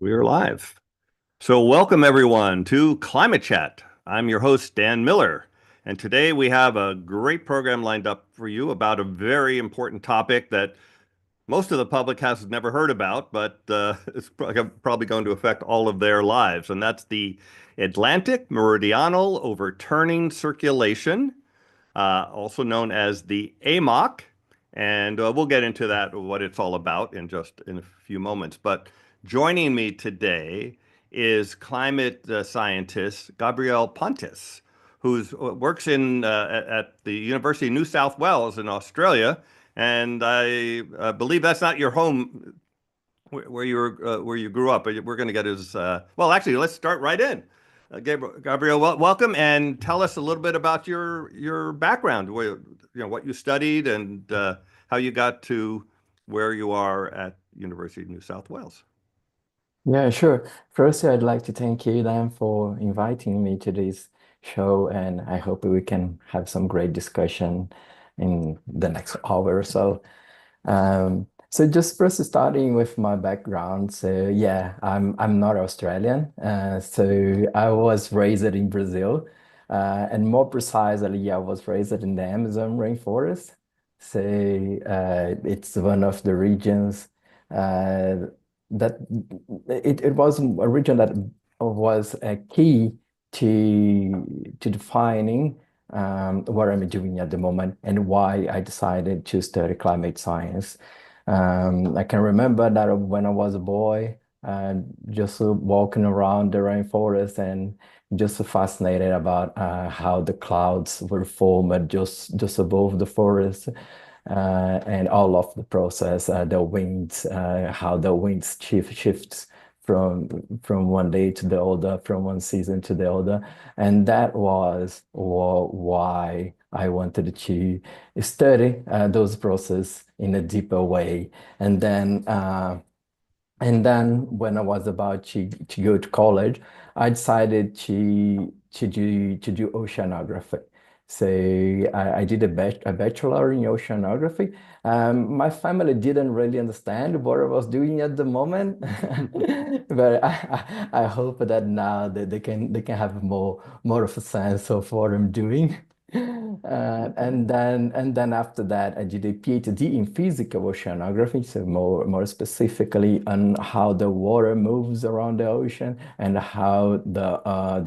We're live. So, welcome everyone to Climate Chat. I'm your host, Dan Miller. And today we have a great program lined up for you about a very important topic that most of the public has never heard about, but it's probably going to affect all of their lives. And that's the Atlantic Meridional Overturning Circulation, also known as the AMOC. And we'll get into that, what it's all about in just in a few moments. But joining me today is climate scientist Gabriel Pontes, who works at the University of New South Wales in Australia. And I believe that's not your home where you grew up. But we're going to get his. Well, actually, let's start right in. Gabriel, welcome, and tell us a little bit about your background, what you studied, and how you got to where you are at University of New South Wales. Yeah, sure. First, I'd like to thank you, Dan, for inviting me to this show, and I hope we can have some great discussion in the next hour or so. So just first starting with my background. So yeah, I'm not Australian. So I was raised in Brazil, and more precisely, I was raised in the Amazon rainforest. So it's one of the regions uh, that it was a region that was a key to defining what I'm doing at the moment and why I decided to study climate science. I can remember that when I was a boy, just walking around the rainforest and just fascinated about how the clouds were formed just above the forest, and all of the process, the winds, how the winds shifts from one day to the other, from one season to the other, and that was why I wanted to study those processes in a deeper way. And then when I was about to go to college, I decided to do oceanography. So I did a bachelor in oceanography. My family didn't really understand what I was doing at the moment, but I hope that now that they can have more of a sense of what I'm doing. And then after that, I did a PhD in physical oceanography, so more specifically on how the water moves around the ocean and how the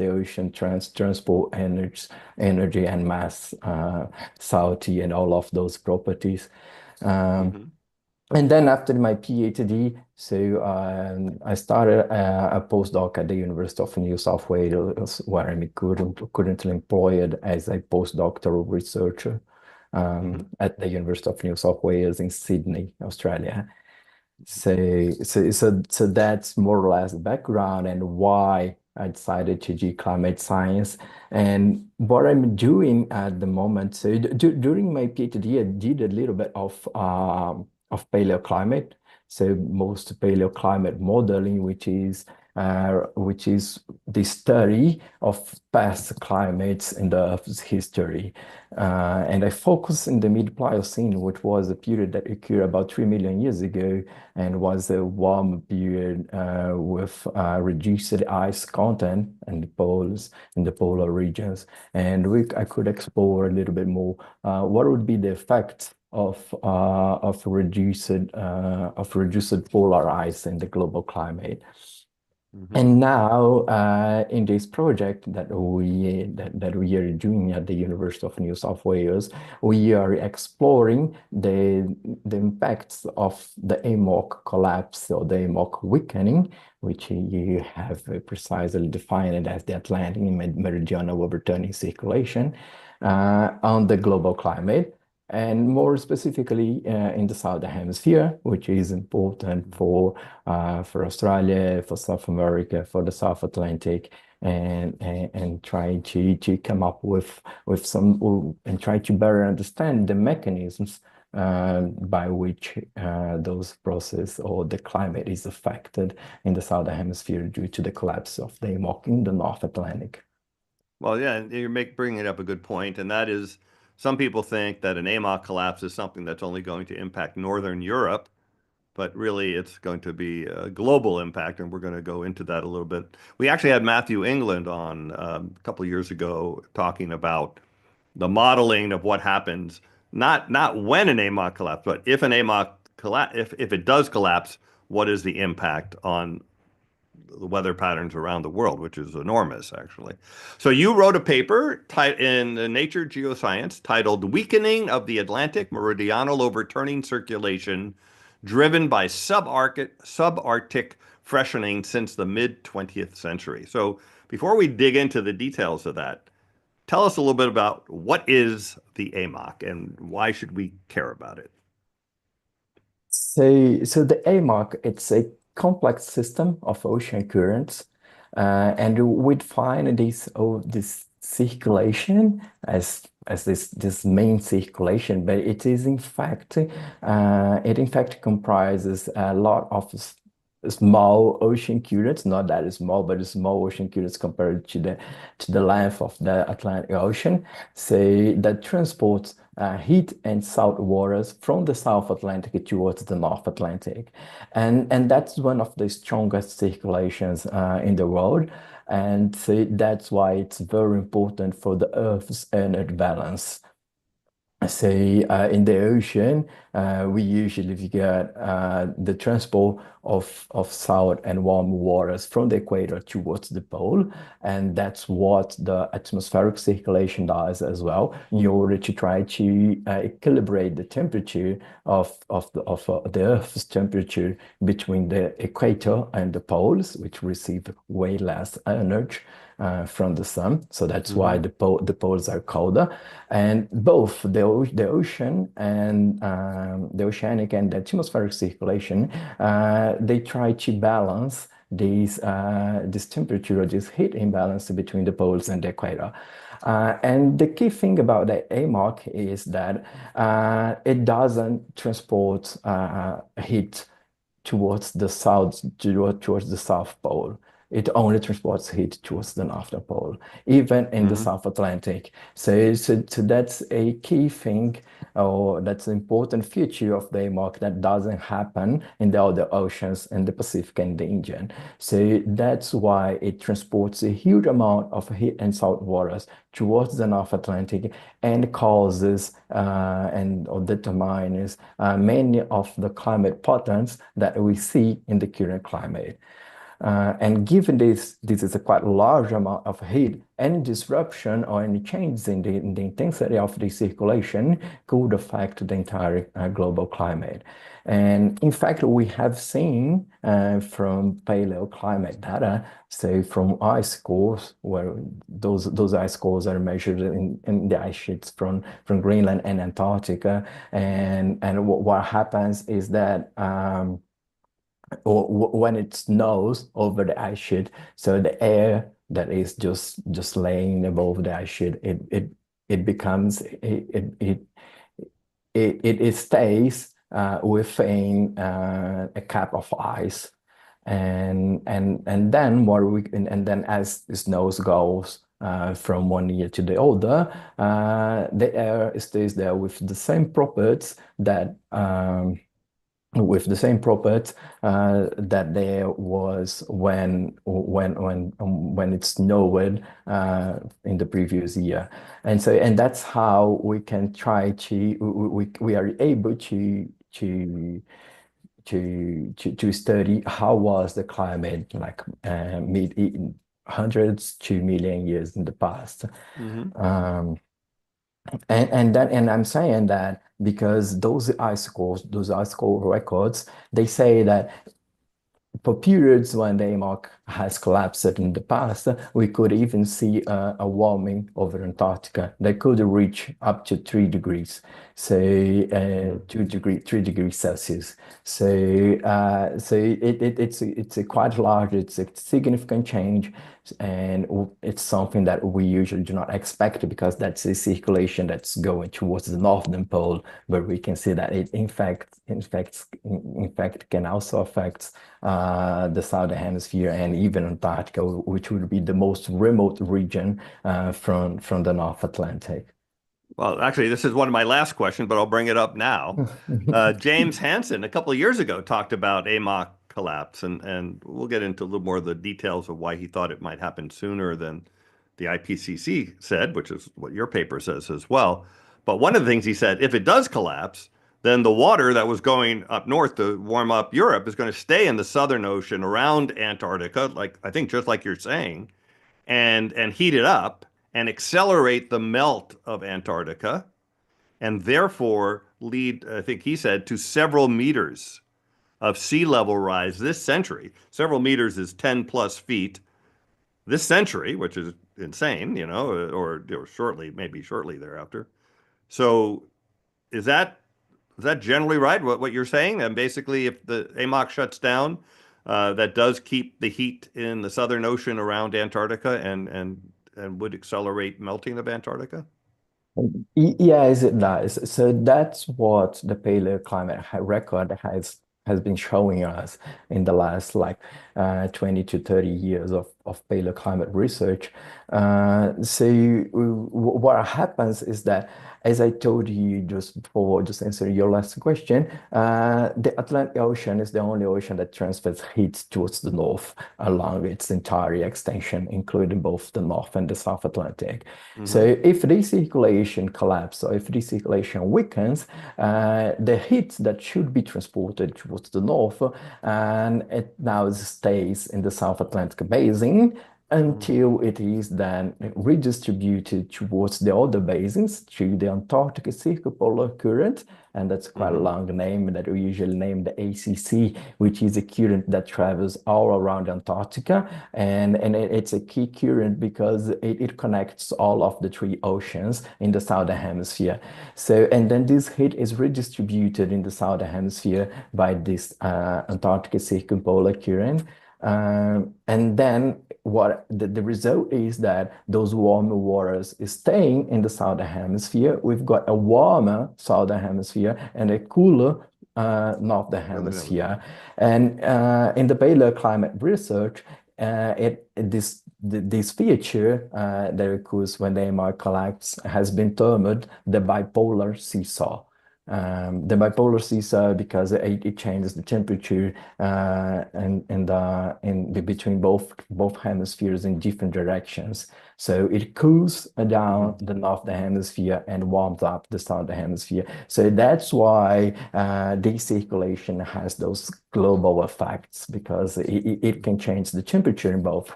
ocean transport energy and mass, salty, and all of those properties. Um, Hmm. and then after my PhD, so I started a postdoc at the University of New South Wales, where I'm currently employed as a postdoctoral researcher Hmm. at the University of New South Wales in Sydney, Australia. So that's more or less the background and why I decided to do climate science and what I'm doing at the moment. So during my PhD, I did a little bit of paleoclimate. So most paleoclimate modeling, which is the study of past climates in the Earth's history. And I focus in the mid-Pliocene, which was a period that occurred about 3 million years ago and was a warm period with reduced ice content in the poles, in the polar regions. And I could explore a little bit more what would be the effect of reduced polar ice in the global climate. Hmm. And now, in this project that we are doing at the University of New South Wales, we are exploring the impacts of the AMOC collapse or the AMOC weakening, which you have precisely defined as the Atlantic Meridional Overturning circulation, on the global climate, and more specifically in the Southern Hemisphere, which is important for Australia, for South America, for the South Atlantic, and try to come up with some and try to better understand the mechanisms by which those process or the climate is affected in the Southern Hemisphere due to the collapse of the AMOC in the North Atlantic. Well, yeah, and bringing up a good point, and that is some people think that an AMOC collapse is something that's only going to impact Northern Europe. but really it's going to be a global impact, and we're going to go into that a little bit. We actually had Matthew England on a couple of years ago talking about the modeling of what happens, not when an AMOC collapses, but if an AMOC collapse, if it does collapse, what is the impact on the weather patterns around the world, which is enormous, actually. So you wrote a paper in Nature Geoscience titled "Weakening of the Atlantic Meridional Overturning Circulation, Driven by Subarctic Freshening Since the Mid-20th Century." So before we dig into the details of that, tell us a little bit about what is the AMOC and why should we care about it? So the AMOC, it's a complex system of ocean currents, and we define this circulation as this main circulation, but it in fact comprises a lot of small ocean currents, not that small, but small ocean currents compared to the length of the Atlantic Ocean. So that transports heat and salt waters from the South Atlantic towards the North Atlantic. And that's one of the strongest circulations in the world. And so that's why it's very important for the Earth's energy balance. Say in the ocean, we usually get the transport of salt and warm waters from the equator towards the pole, and that's what the atmospheric circulation does as well, in order to try to equilibrate the temperature of the Earth's temperature between the equator and the poles, which receive way less energy from the sun. So that's why the poles are colder, and both the ocean and the oceanic and the atmospheric circulation, they try to balance this temperature or this heat imbalance between the poles and the equator. And the key thing about the AMOC is that it doesn't transport heat towards the South Pole. It only transports heat towards the North Pole, even in the South Atlantic. So that's a key thing, or that's an important feature of the AMOC that doesn't happen in the other oceans, in the Pacific and the Indian. So that's why it transports a huge amount of heat and salt waters towards the North Atlantic and causes or determines many of the climate patterns that we see in the current climate. And given this is a quite large amount of heat, any disruption or any changes in the intensity of the circulation could affect the entire global climate. And in fact, we have seen from paleoclimate data, say from ice cores, where those ice cores are measured in the ice sheets from Greenland and Antarctica. And what happens is that or when it snows over the ice sheet, so the air that is just laying above the ice sheet, it becomes it stays within a cap of ice, and then as the snows goes from one year to the other, the air stays there with the same properties that that there was when it snowed in the previous year. And that's how we can try to we are able to study how was the climate like mid hundreds to million years in the past. And I'm saying that because those ice core records, they say that for periods when the AMOC has collapsed in the past, we could even see a warming over Antarctica that could reach up to 3 degrees, so 3 degrees Celsius. So it's a quite large, it's a significant change, and it's something that we usually do not expect because that's a circulation that's going towards the northern pole, but we can see that it in fact can also affect the southern hemisphere and even Antarctica, which would be the most remote region from the North Atlantic. Well, actually, this is one of my last questions, but I'll bring it up now. James Hansen, a couple of years ago, talked about AMOC collapse, and we'll get into a little more of the details of why he thought it might happen sooner than the IPCC said, which is what your paper says as well. But one of the things he said, if it does collapse, then the water that was going up north to warm up Europe is going to stay in the Southern Ocean around Antarctica, like I think just like you're saying, and heat it up and accelerate the melt of Antarctica and therefore lead, I think he said, to several meters of sea level rise this century. Several meters is 10 plus feet this century, which is insane, or shortly, maybe shortly thereafter. So is that is that generally right? What you're saying? And basically, if the AMOC shuts down, that does keep the heat in the Southern Ocean around Antarctica and would accelerate melting of Antarctica? Yes, it does. So that's what the record has been showing us in the last 20 to 30 years of paleoclimate research. What happens is that, as I told you just before, just answering your last question, the Atlantic Ocean is the only ocean that transfers heat towards the north along its entire extension, including both the North and the South Atlantic. So Hmm. if this circulation collapses or if this circulation weakens, the heat that should be transported towards the north and it now stays in the South Atlantic basin until it is then redistributed towards the other basins through the Antarctic circumpolar current. And that's quite a Hmm. long name that we usually name the ACC, which is a current that travels all around Antarctica. And it's a key current because it connects all of the three oceans in the southern hemisphere. So, and then this heat is redistributed in the southern hemisphere by this Antarctic circumpolar current. And then what the result is that those warmer waters is staying in the southern hemisphere. We've got a warmer southern hemisphere and a cooler northern Northern Hemisphere. hemisphere. And in the paleoclimate research, this feature that occurs when the AMR collapse has been termed the bipolar seesaw. The bipolar seesaw because it changes the temperature between both hemispheres in different directions. So it cools down the northern hemisphere and warms up the southern hemisphere. So that's why this circulation has those global effects because it can change the temperature in both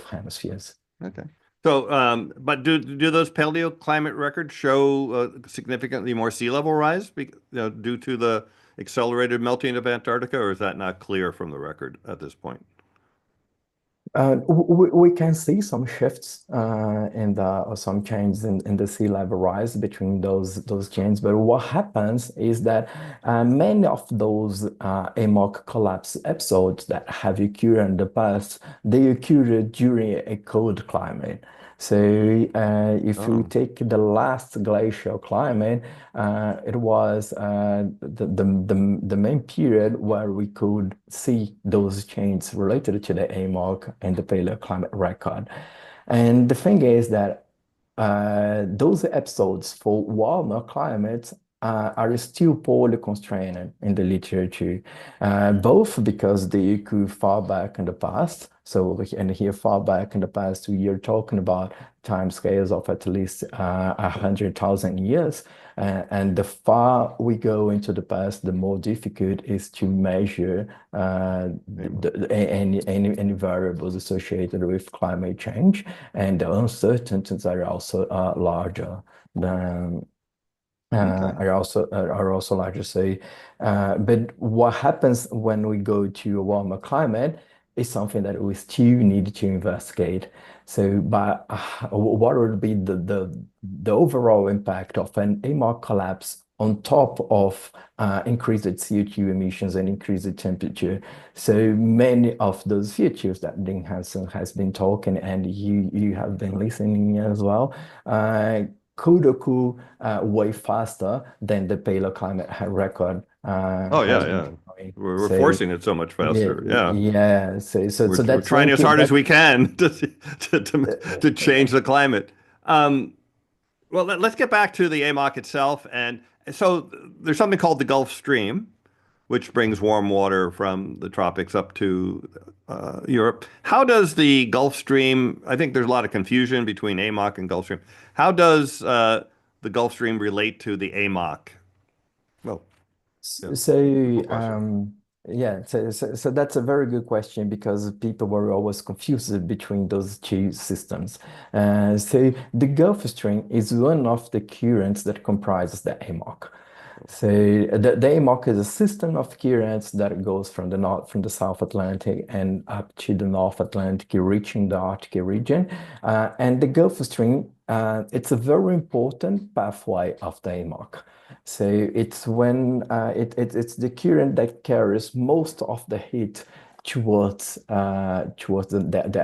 hemispheres. Okay. So, but do those paleoclimate records show significantly more sea level rise, due to the accelerated melting of Antarctica, or is that not clear from the record at this point? We can see some shifts in the or some changes in the sea level rise between those chains. But what happens is that many of those AMOC collapse episodes that have occurred in the past, they occurred during a cold climate. So if you Oh. take the last glacial climate, it was the main period where we could see those changes related to the AMOC and the paleoclimate record. And the thing is that those episodes for warmer climates are still poorly constrained in the literature, both because they occur far back in the past. So, and here far back in the past, we are talking about timescales of at least 100,000 years. And the far we go into the past, the more difficult is to measure any variables associated with climate change, and the uncertainties are also larger than Okay. are also larger. So, but what happens when we go to a warmer climate is something that we still need to investigate. So, but what would be the overall impact of an AMOC collapse on top of increased CO2 emissions and increased temperature? So many of those features that Ding Hansen has been talking, and you have been listening as well. Could occur way faster than the paleoclimate record Oh has yeah, been yeah. showing. We're So forcing it so much yeah, faster. Yeah. yeah. So We're that's trying one as key hard as that we can to change the climate. Um, Well, let's get back to the AMOC itself. And so there's something called the Gulf Stream, which brings warm water from the tropics up to Europe. How does the Gulf Stream, I think there's a lot of confusion between AMOC and Gulf Stream. How does the Gulf Stream relate to the AMOC? Well, yeah, So, simple question. yeah, so that's a very good question because people were always confused between those two systems. So the Gulf Stream is one of the currents that comprises the AMOC. So the AMOC is a system of currents that goes from from the South Atlantic and up to the North Atlantic, reaching the Arctic region. And the Gulf Stream, it's a very important pathway of the AMOC. So it's when it's the current that carries most of the heat towards the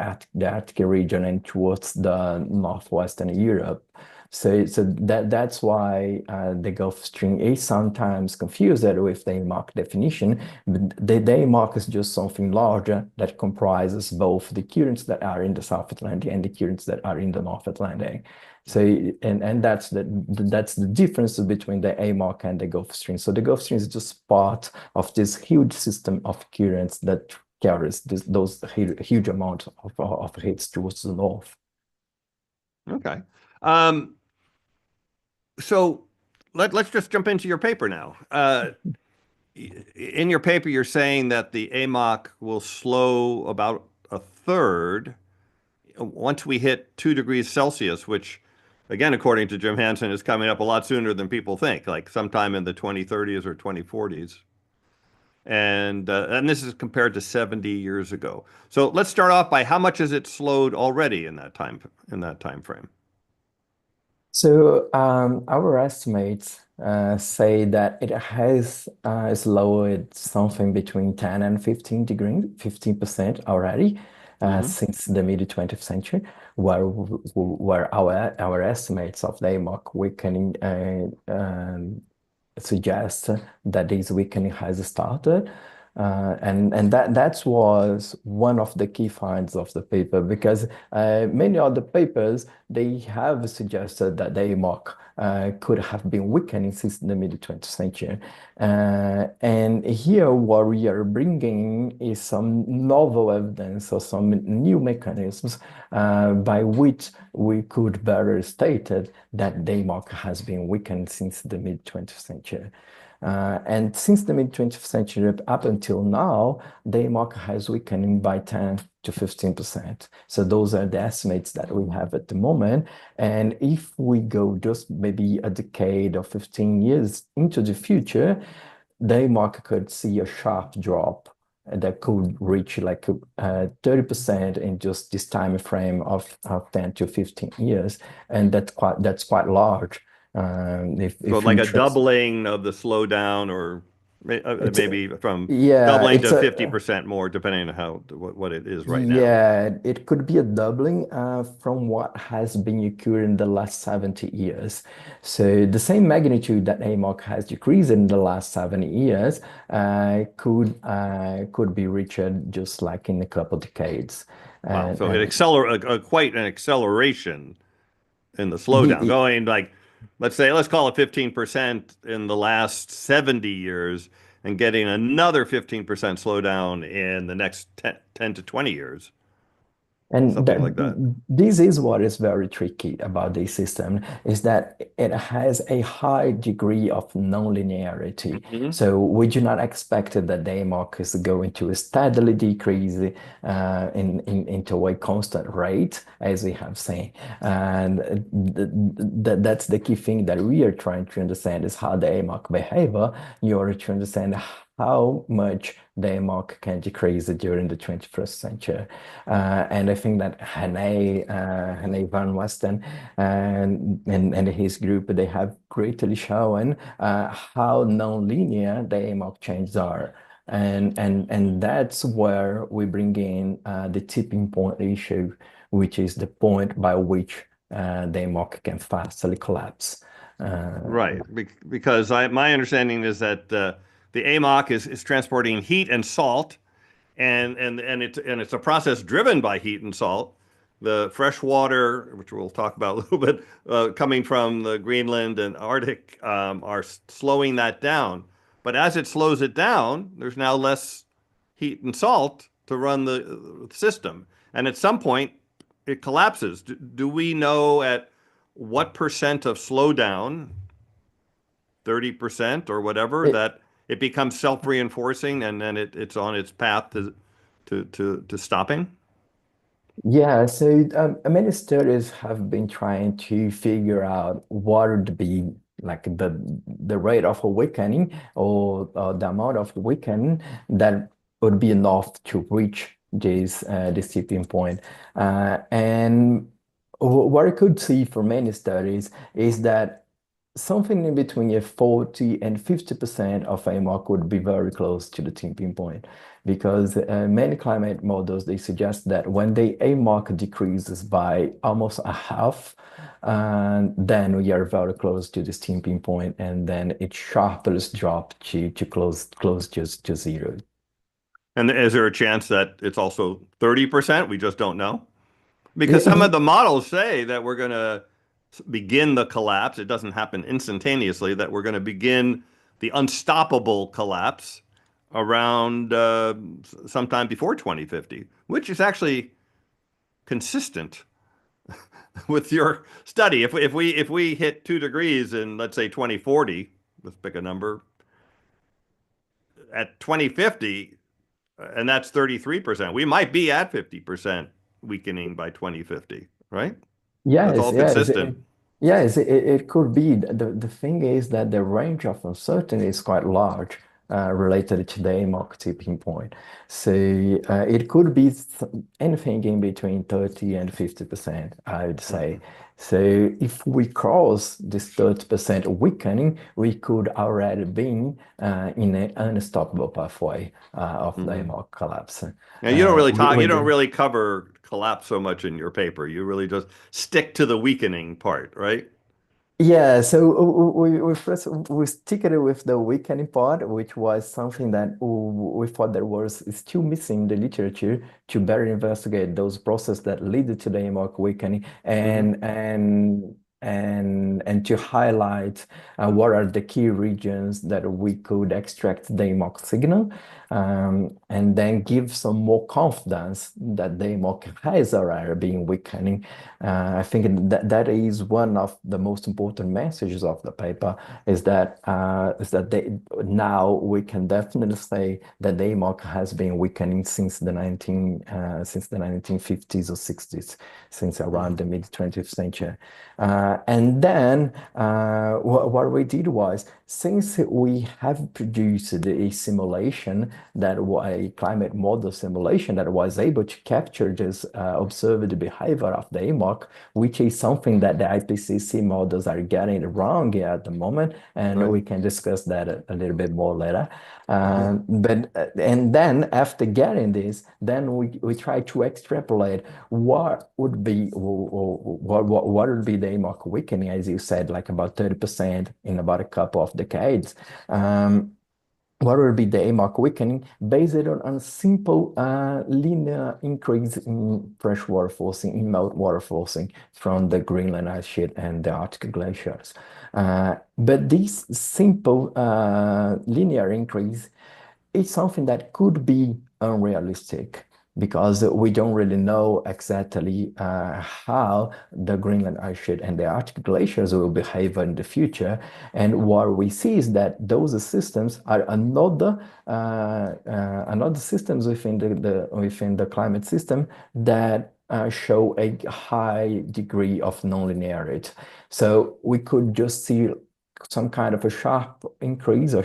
Arctic region and towards the northwestern Europe. So that's why the Gulf Stream is sometimes confused with the AMOC definition. But the AMOC is just something larger that comprises both the currents that are in the South Atlantic and the currents that are in the North Atlantic. So and that's the difference between the AMOC and the Gulf Stream. So the Gulf Stream is just part of this huge system of currents that carries those huge amounts of heat towards the north. Okay. Um, so let's just jump into your paper now. In your paper, you're saying that the AMOC will slow about a third once we hit 2 degrees Celsius, which, again, according to Jim Hansen, is coming up a lot sooner than people think, like sometime in the 2030s or 2040s. And this is compared to 70 years ago. So let's start off by how much has it slowed already in that time frame? So our estimates say that it has slowed something between 10 and 15% already Hmm. since the mid 20th century, where our estimates of the AMOC weakening suggest that this weakening has started. And that was one of the key finds of the paper because many other papers they have suggested that the AMOC could have been weakening since the mid 20th century. And here, what we are bringing is some novel evidence or some new mechanisms by which we could better state it that the AMOC has been weakened since the mid 20th century. And since the mid 20th century up until now, the AMOC has weakened by 10 to 15%. So those are the estimates that we have at the moment. And if we go just maybe a decade or 15 years into the future, the AMOC could see a sharp drop that could reach like 30% in just this time frame of 10 to 15 years. And that's quite large. So If like we a trust doubling of the slowdown, or it's maybe from yeah, doubling it's to a 50% more, depending on what it is right now. yeah, it could be a doubling from what has been occurring in the last 70 years. So the same magnitude that AMOC has decreased in the last 70 years could be reached just like in a couple decades. Wow. So it And accelerate quite an acceleration in the slowdown, the going like, let's call it 15% in the last 70 years and getting another 15% slowdown in the next 10 to 20 years, And something like that. this is what is very tricky about this system is that it has a high degree of nonlinearity. Hmm. So we do not expect that the AMOC is going to steadily decrease into a constant rate, as we have seen. And that's the key thing that we are trying to understand is how the AMOC behavior in order to understand how much the AMOC can decrease during the 21st century. And I think that Hannay van Westen and his group, they have greatly shown how nonlinear the AMOC changes are. And that's where we bring in the tipping point issue, which is the point by which the AMOC can fastly collapse. Uh, Right. Because my understanding is that the AMOC is transporting heat and salt, and it's a process driven by heat and salt the fresh water, which we'll talk about a little bit, coming from the Greenland and Arctic, are slowing that down. But as it slows it down, there's now less heat and salt to run the system. And at some point, it collapses. Do we know at what percent of slowdown, 30% or whatever, It, that it becomes self-reinforcing and then it's on its path to stopping? Yeah, so many studies have been trying to figure out what would be like the rate of awakening or the amount of awakening that would be enough to reach this tipping point. And what I could see for many studies is that something in between a 40 and 50% of AMOC would be very close to the tipping point because many climate models, they suggest that when the AMOC decreases by almost a half, then we are very close to this tipping point, and then it sharply drop to close just to zero. And is there a chance that it's also 30%? We just don't know. Because some of Yeah, the models say that we're going to begin the collapse. It doesn't happen instantaneously, that we're going to begin the unstoppable collapse around sometime before 2050, which is actually consistent with your study. If we hit 2 degrees in, let's say, 2040, let's pick a number, at 2050, and that's 33%, we might be at 50% weakening by 2050, right? That's Yes, all yes, consistent. yes, it could be. The thing is that the range of uncertainty is quite large related to the AMOC tipping point. So it could be anything in between 30 and 50%, I would say. Mhm. So if we cross this 30% weakening, we could already be in an unstoppable pathway of the Mhm. AMOC collapse. Now, you don't really talk, you With don't really cover collapse so much in your paper. You really just stick to the weakening part, right? Yeah, so we first we stick it with the weakening part, which was something that we thought there was still missing in the literature to better investigate those processes that lead to the AMOC weakening Hmm. and to highlight what are the key regions that we could extract the AMOC signal, and then give some more confidence that the AMOC has already been weakening. I think that is one of the most important messages of the paper is that now we can definitely say that the AMOC has been weakening since the 1950s or 60s, since around the Hmm. mid-20th century. And then what we did was, since we have produced a simulation a climate model simulation that was able to capture this observed behavior of the AMOC, which is something that the IPCC models are getting wrong at the moment, and Right. we can discuss that a little bit more later. And then after getting this, then we try to extrapolate what would be the AMOC weakening, as you said, like about 30% in about a couple of decades. What would be the AMOC weakening based on simple linear increase in freshwater forcing, in meltwater forcing from the Greenland ice sheet and the Arctic glaciers. But this simple linear increase is something that could be unrealistic because we don't really know exactly how the Greenland ice sheet and the Arctic glaciers will behave in the future. And what we see is that those systems are another systems within within the climate system that show a high degree of nonlinearity. So we could just see some kind of a sharp increase or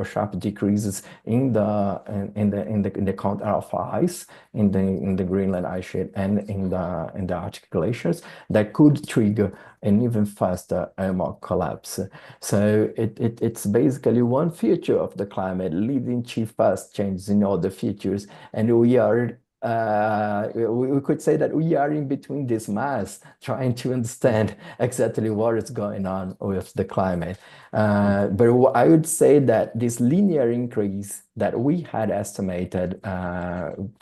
sharp decreases in the count of ice in the Greenland ice sheet and in the Arctic glaciers that could trigger an even faster AMOC collapse. So it's basically one feature of the climate leading to fast changes in all the features, and we are we could say that we are in between this mass, trying to understand exactly what is going on with the climate. But I would say that this linear increase that we had estimated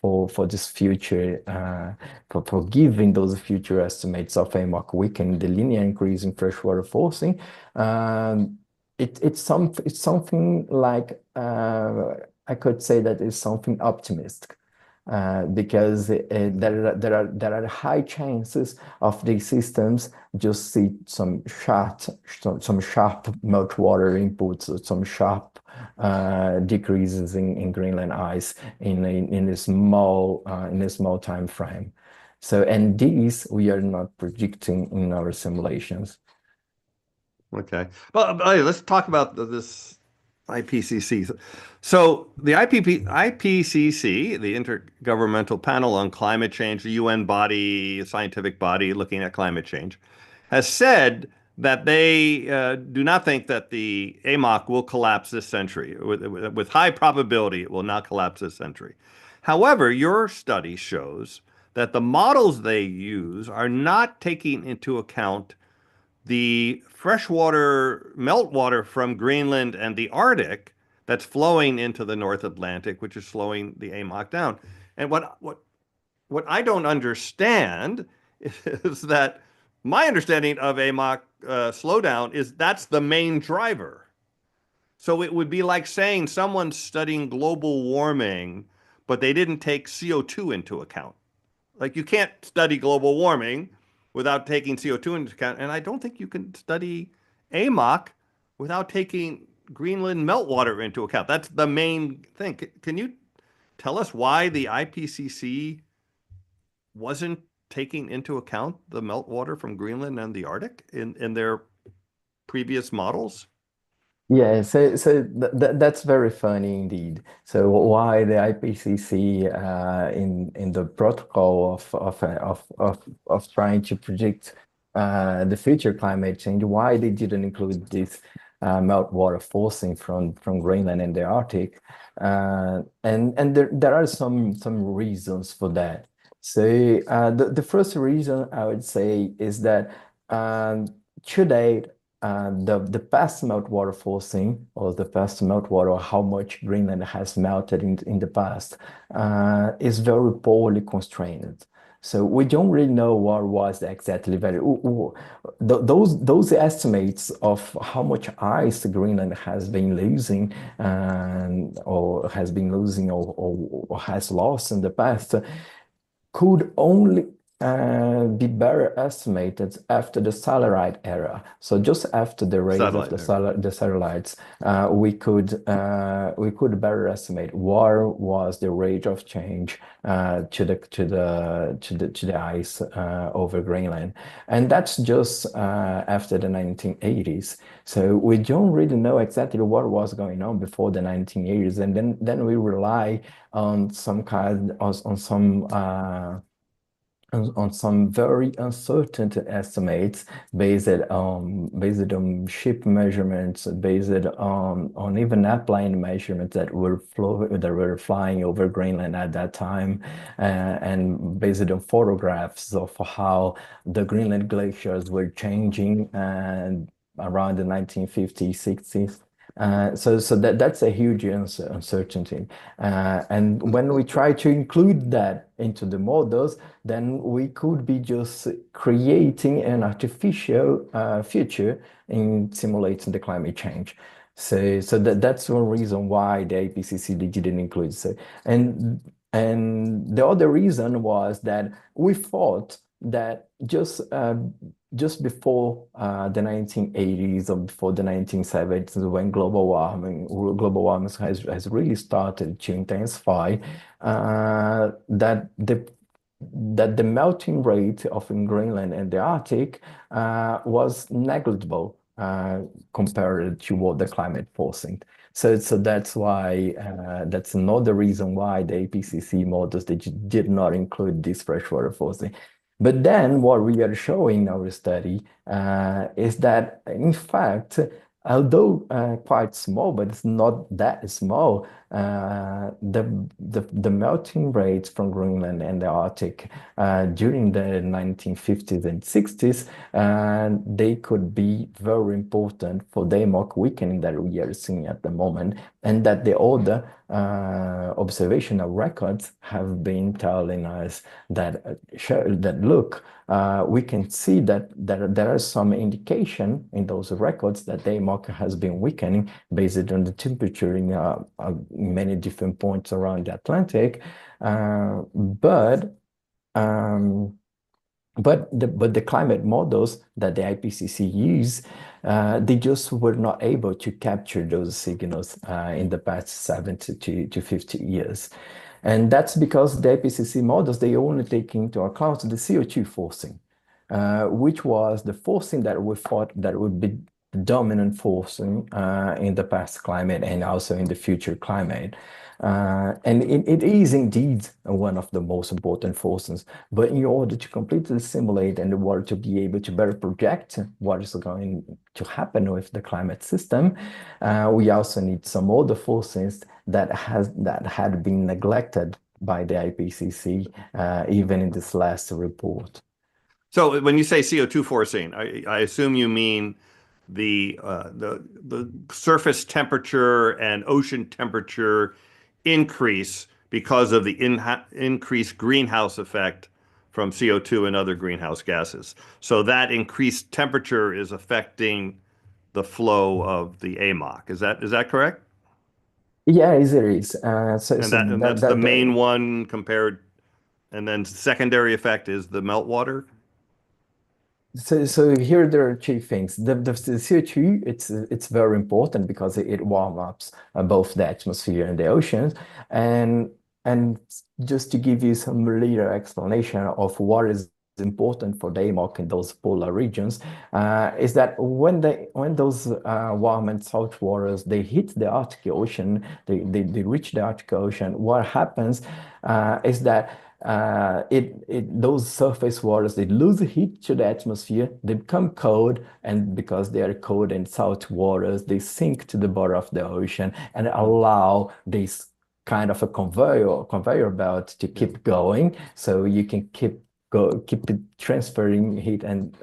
for this future, for giving those future estimates of AMOC weakening, the linear increase in freshwater forcing, it's something like I could say that is something optimistic. Because there are high chances of these systems just see some sharp meltwater inputs, some sharp decreases in Greenland ice in a small time frame. So, and these we are not predicting in our simulations. Okay. Well, hey, let's talk about this IPCC. So the IPCC, the Intergovernmental Panel on Climate Change, the UN body, scientific body looking at climate change, has said that they do not think that the AMOC will collapse this century. With high probability, it will not collapse this century. However, your study shows that the models they use are not taking into account the freshwater meltwater from Greenland and the Arctic that's flowing into the North Atlantic, which is slowing the AMOC down. And what I don't understand is that my understanding of AMOC slowdown is that's the main driver. So it would be like saying someone's studying global warming, but they didn't take CO2 into account. Like you can't study global warming without taking CO2 into account. And I don't think you can study AMOC without taking Greenland meltwater into account. That's the main thing. Can you tell us why the IPCC wasn't taking into account the meltwater from Greenland and the Arctic in their previous models? Yeah, so that's very funny indeed. So why the IPCC in the protocol of trying to predict the future climate change, why they didn't include this meltwater forcing from Greenland and the Arctic, and there are some reasons for that. So the first reason I would say is that today the past meltwater forcing or the past meltwater, how much Greenland has melted in the past, is very poorly constrained. So we don't really know what was exactly those estimates of how much ice Greenland has been losing or has lost in the past could only be better estimated after the Salarite era. So just after the rise of the satellites, we could better estimate what was the rate of change to the ice over Greenland, and that's just after the 1980s. So we don't really know exactly what was going on before the 1980s, and then we rely on some very uncertain estimates based on ship measurements, based on even airplane measurements that were flying over Greenland at that time, and based on photographs of how the Greenland glaciers were changing and around the 1950s, 60s. So that's a huge uncertainty. And when we try to include that into the models, then we could be just creating an artificial future in simulating the climate change. So that's one reason why the IPCC didn't include it. And the other reason was that we thought that just before the 1980s or before the 1970s, when global warming has really started to intensify, that the melting rate of in Greenland and the Arctic was negligible compared to what the climate forcing. So that's why that's another reason why the IPCC models did not include this freshwater forcing. But then what we are showing in our study is that, in fact, although quite small, but it's not that small. The melting rates from Greenland and the Arctic during the 1950s and 60s, they could be very important for the AMOC weakening that we are seeing at the moment, and that the older observational records have been telling us that show that look, we can see that there are some indication in those records that the AMOC has been weakening based on the temperature in many different points around the Atlantic. But um, but the climate models that the IPCC use, they just were not able to capture those signals in the past 70 to 50 years. And that's because the IPCC models, they only take into account the CO2 forcing, which was the forcing that we thought that would be the dominant forcing in the past climate and also in the future climate. And it is indeed one of the most important forces. But in order to completely simulate and in order to be able to better project what is going to happen with the climate system, we also need some other forces that had been neglected by the IPCC, even in this last report. So when you say CO2 forcing, I assume you mean the surface temperature and ocean temperature increase because of the increased greenhouse effect from CO2 and other greenhouse gases. So that increased temperature is affecting the flow of the AMOC. Is that correct? Yeah, it is. And that's the main one compared, and then secondary effect is the meltwater. So here there are two things. The CO2, it's very important because it warms up both the atmosphere and the oceans. And and just to give you some little explanation of what is important for the AMOC in those polar regions, is that when those warm and salt waters they hit the Arctic Ocean, they reach the Arctic Ocean, what happens is that those surface waters they lose heat to the atmosphere, they become cold, and because they are cold and salt waters, they sink to the bottom of the ocean and Mm, allow this kind of a conveyor belt to yeah. keep going, so you can keep it transferring heat and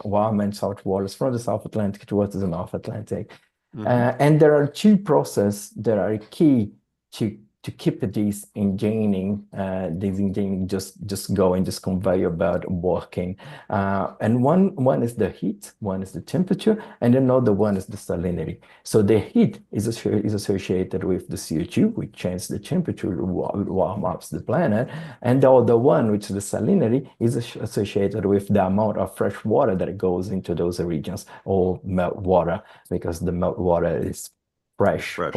warm and salt waters from the South Atlantic towards the North Atlantic. Hmm. And there are two processes that are key to keep this engineering just going, this conveyor belt working. And one is the heat, one is the temperature, and another one is the salinity. So the heat is associated with the CO2, which changes the temperature, warm up the planet, and the other one, which is the salinity, is associated with the amount of fresh water that goes into those regions, or melt water, because the melt water is fresh Fresh.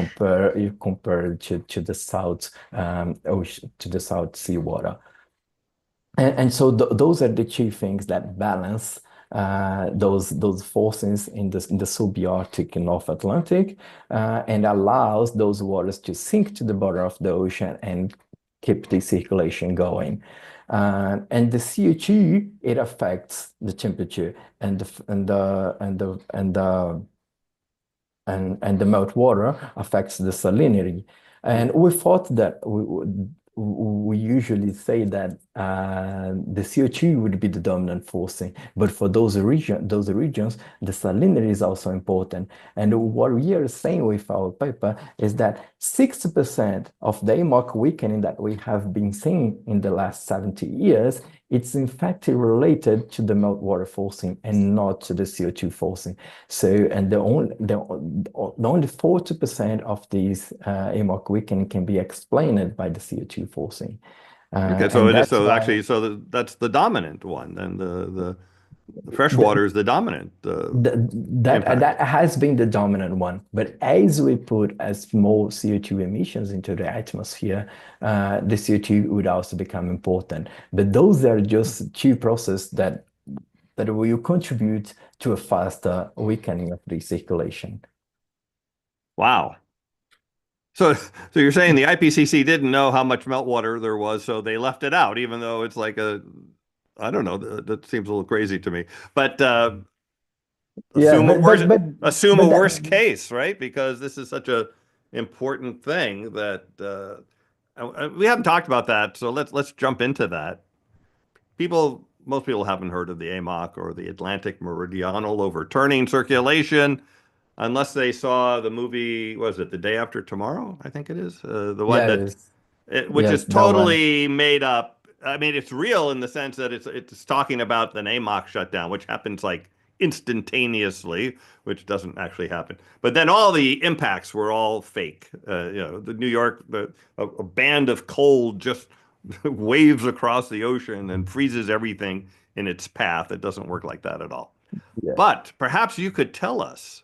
compared to the South ocean, to the South Sea water. And so those are the two things that balance those forces in the subarctic and North Atlantic, and allows those waters to sink to the bottom of the ocean and keep the circulation going. And the CO2, it affects the temperature, and the meltwater affects the salinity. And we thought that we usually say that the CO2 would be the dominant forcing, but for those regions, the salinity is also important. And what we are saying with our paper is that 60% of the AMOC weakening that we have been seeing in the last 70 years, it's in fact related to the meltwater forcing and not to the CO2 forcing. So, and the only 40% of these AMOC weakening can be explained by the CO2 forcing. Okay, so And it is that's so why actually that's the dominant one. Then the fresh water is the dominant impact. that has been the dominant one. But as we put as more CO2 emissions into the atmosphere, the CO2 would also become important. But those are just two processes that will contribute to a faster weakening of the circulation. Wow. So you're saying the IPCC didn't know how much meltwater there was, so they left it out, even though it's like I don't know, that seems a little crazy to me. But Yeah, Assume a but that worst case, right? Because this is such a important thing that we haven't talked about that. So let's jump into that. Most people haven't heard of the AMOC or the Atlantic Meridional Overturning Circulation unless they saw the movie, was it The Day After Tomorrow? I think it is. The one that yes, which is yes, that one. totally made up. I mean, it's real in the sense that it's talking about an AMOC shutdown, which happens like instantaneously, which doesn't actually happen. But then all the impacts were all fake. The New York, a band of cold just waves across the ocean and freezes everything in its path. It doesn't work like that at all. Yeah. But perhaps you could tell us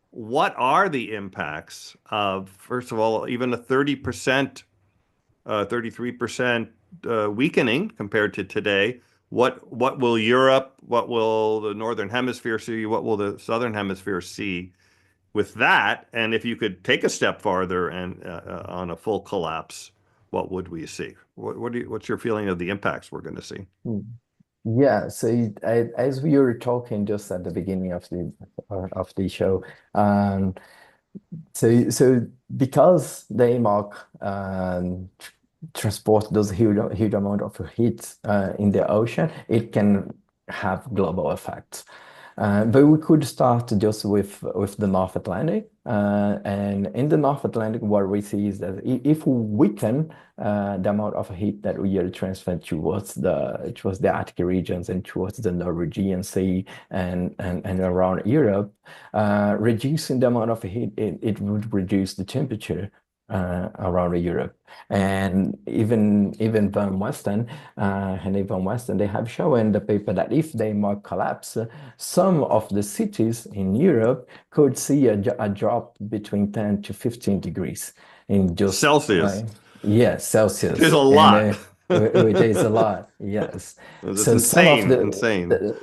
what are the impacts of, first of all, even a 30%, 33% weakening compared to today? What will Europe, what will the Northern Hemisphere see? What will the Southern Hemisphere see with that? And if you could take a step farther and on a full collapse, what would we see? What's your feeling of the impacts we're going to see? Mm. Yeah, so as we were talking just at the beginning of the show, um, so because the AMOC transport those huge amount of heat in the ocean, it can have global effects. But we could start just with the North Atlantic, and in the North Atlantic, what we see is that if we weaken the amount of heat that we are transferring towards the Arctic regions and towards the Norwegian Sea and around Europe, reducing the amount of heat, it would reduce the temperature around Europe. And even Van Weston, they have shown in the paper that if they might collapse, some of the cities in Europe could see a drop between 10 to 15 degrees in just Celsius, yeah, which is a Celsius, and lot. which is a lot. Yes. It's So some of insane, insane.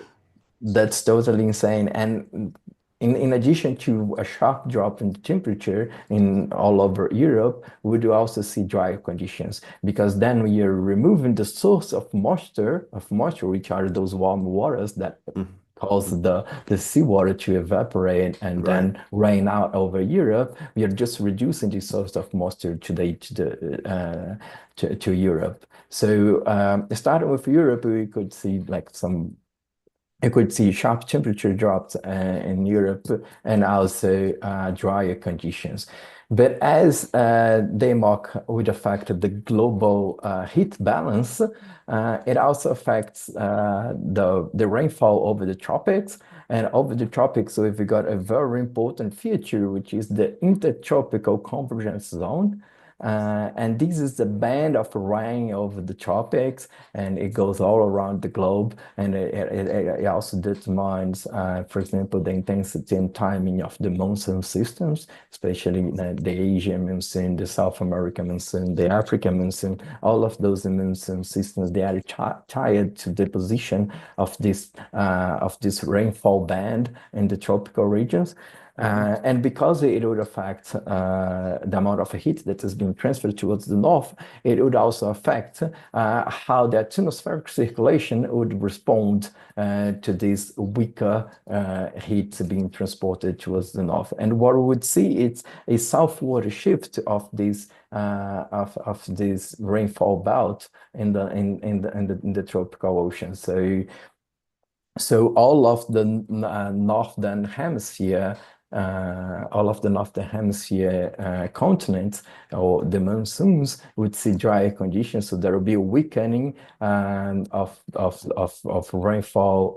that's totally insane. And in addition to a sharp drop in the temperature in all over Europe, we do also see drier conditions because then we are removing the source of moisture, which are those warm waters that cause the seawater to evaporate and Right. then rain out over Europe. We are just reducing the source of moisture to Europe. So starting with Europe, we could see like some you could see sharp temperature drops in Europe and also drier conditions. But as DMOC would affect the global heat balance, it also affects the rainfall over the tropics. And over the tropics, we've got a very important feature, which is the intertropical convergence zone. And this is the band of rain over the tropics, and it goes all around the globe. And it also determines, for example, the intensity and timing of the monsoon systems, especially the Asian monsoon, the South American monsoon, the African monsoon. All of those monsoon systems, they are tied to the position of this rainfall band in the tropical regions. Mhm. And because it would affect the amount of heat that is being transferred towards the north, it would also affect how the atmospheric circulation would respond to this weaker heat being transported towards the north. And what we would see is a southward shift of this rainfall belt in the tropical ocean. So all of the northern hemisphere continents or the monsoons would see drier conditions. So there will be a weakening of rainfall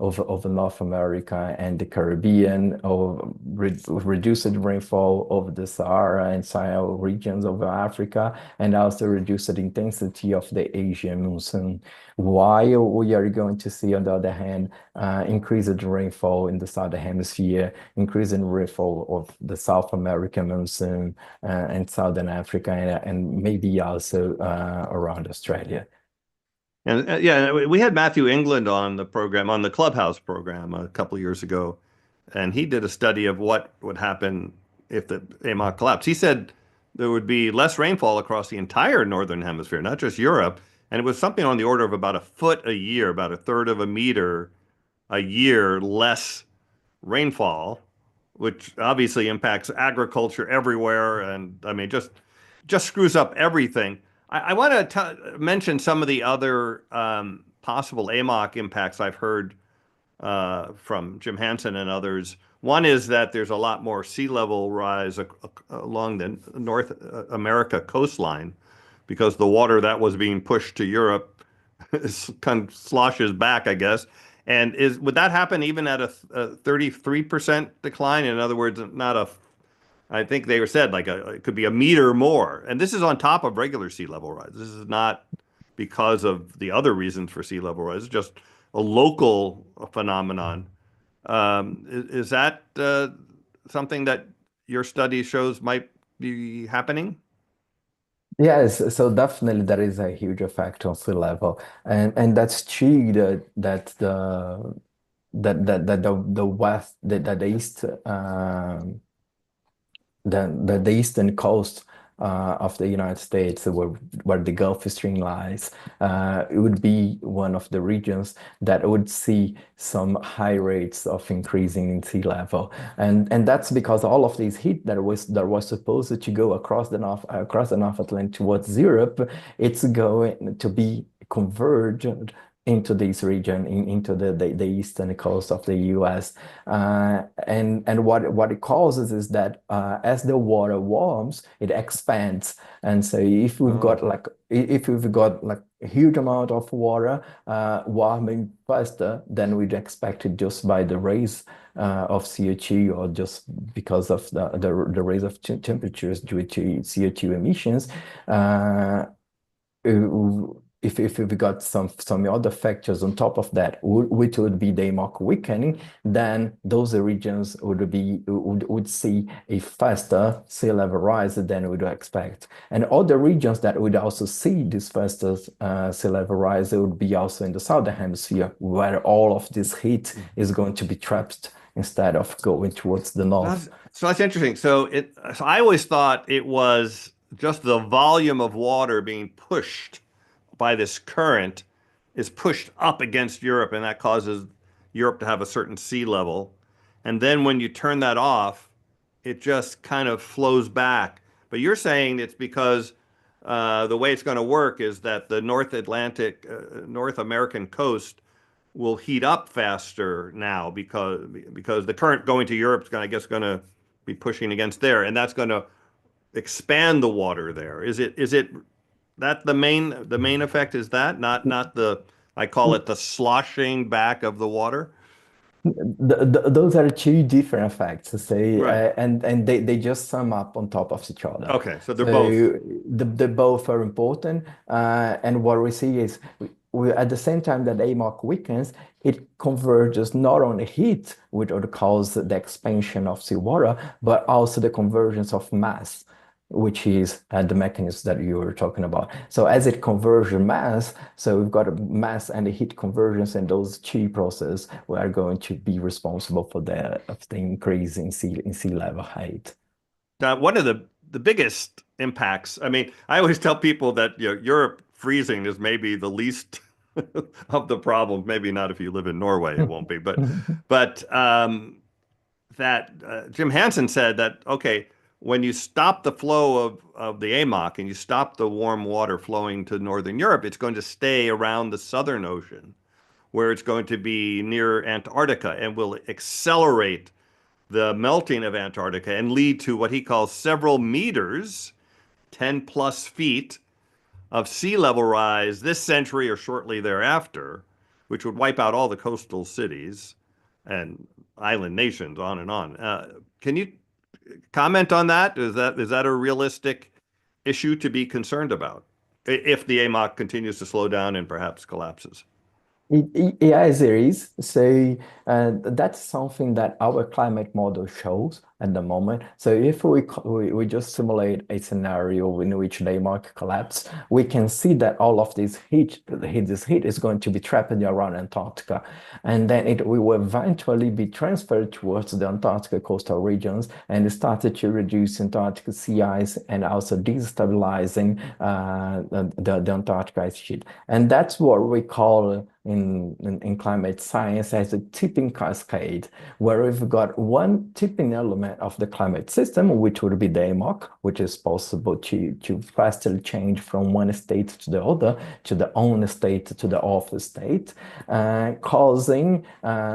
over North America and the Caribbean, or reduced rainfall over the Sahara and Sahel regions of Africa, and also reduced intensity of the Asian monsoon. While we are going to see, on the other hand, increased rainfall in the southern hemisphere, increasing rainfall of the South American monsoon and Southern Africa, and maybe also around Australia. And yeah, we had Matthew England on the program, on the Clubhouse program a couple of years ago, and he did a study of what would happen if the AMOC collapsed. He said there would be less rainfall across the entire northern hemisphere, not just Europe, and it was something on the order of about a foot a year, about a third of a meter a year less rainfall, which obviously impacts agriculture everywhere, and I mean just screws up everything. I want to mention some of the other possible AMOC impacts I've heard from Jim Hansen and others. One is that there's a lot more sea level rise along the North America coastline because the water that was being pushed to Europe kind of sloshes back, I guess. And would that happen even at a 33% decline? In other words, not a, I think they said like it could be a meter more. And this is on top of regular sea level rise. This is not because of the other reasons for sea level rise. It's just a local phenomenon. Is that something that your study shows might be happening? Yes, so definitely there is a huge effect on sea level, and that's true that the west that the east the eastern coast of the United States, where the Gulf Stream lies, it would be one of the regions that would see some high rates of increasing in sea level, and that's because all of this heat that was supposed to go across the North Atlantic towards Europe, it's going to be converged into this region, into the eastern coast of the US. And what it causes is that as the water warms, it expands. And so Oh, if we've got like a huge amount of water warming faster than we'd expected just by the raise of CO2, or just because of the raise of temperatures due to CO2 emissions, uh, if we got some other factors on top of that, which would be the AMOC weakening, then those regions would see a faster sea level rise than we'd expect. And other regions that would also see this faster sea level rise, it would be also in the southern hemisphere, where all of this heat is going to be trapped instead of going towards the north. that's interesting. So I always thought it was just the volume of water being pushed by this current is pushed up against Europe, and that causes Europe to have a certain sea level. And then when you turn that off, it just kind of flows back. But you're saying it's because the way it's going to work is that the North Atlantic, North American coast will heat up faster now because the current going to Europe is going, I guess, going to be pushing against there, and that's going to expand the water there. Is it that the main effect is that not the I call it the sloshing back of the water? Those are two different effects, say, Right. and they just sum up on top of each other. Okay, so they're So both. the both are important, and what we see is at the same time that AMOC weakens, it converges not only heat, which would cause the expansion of seawater, but also the convergence of mass, which is the mechanism that you were talking about. So as it converges mass, so we've got a mass and a heat convergence, and those two processes are going to be responsible for the increase in sea level height. Now, one of the biggest impacts, I mean, I always tell people that Europe freezing is maybe the least of the problem. Maybe not if you live in Norway, it won't be, but that Jim Hansen said that okay, when you stop the flow of the AMOC and you stop the warm water flowing to Northern Europe, it's going to stay around the Southern Ocean, where it's going to be near Antarctica and will accelerate the melting of Antarctica and lead to what he calls several meters, 10 plus feet of sea level rise this century or shortly thereafter, which would wipe out all the coastal cities and island nations, on and on. Can you comment on that? Is that a realistic issue to be concerned about if the AMOC continues to slow down and perhaps collapses? Yes, there is. So that's something that our climate model shows at the moment. So if we just simulate a scenario in which the market collapse, we can see that all of this heat is going to be trapped around Antarctica, and then it will eventually be transferred towards the Antarctica coastal regions and started to reduce Antarctic sea ice and also destabilizing the Antarctic ice sheet. And that's what we call in climate science as a tipping cascade, where we've got one tipping element of the climate system, which would be the AMOC, which is possible to fastly change from one state to the other, to the on state to the off state, causing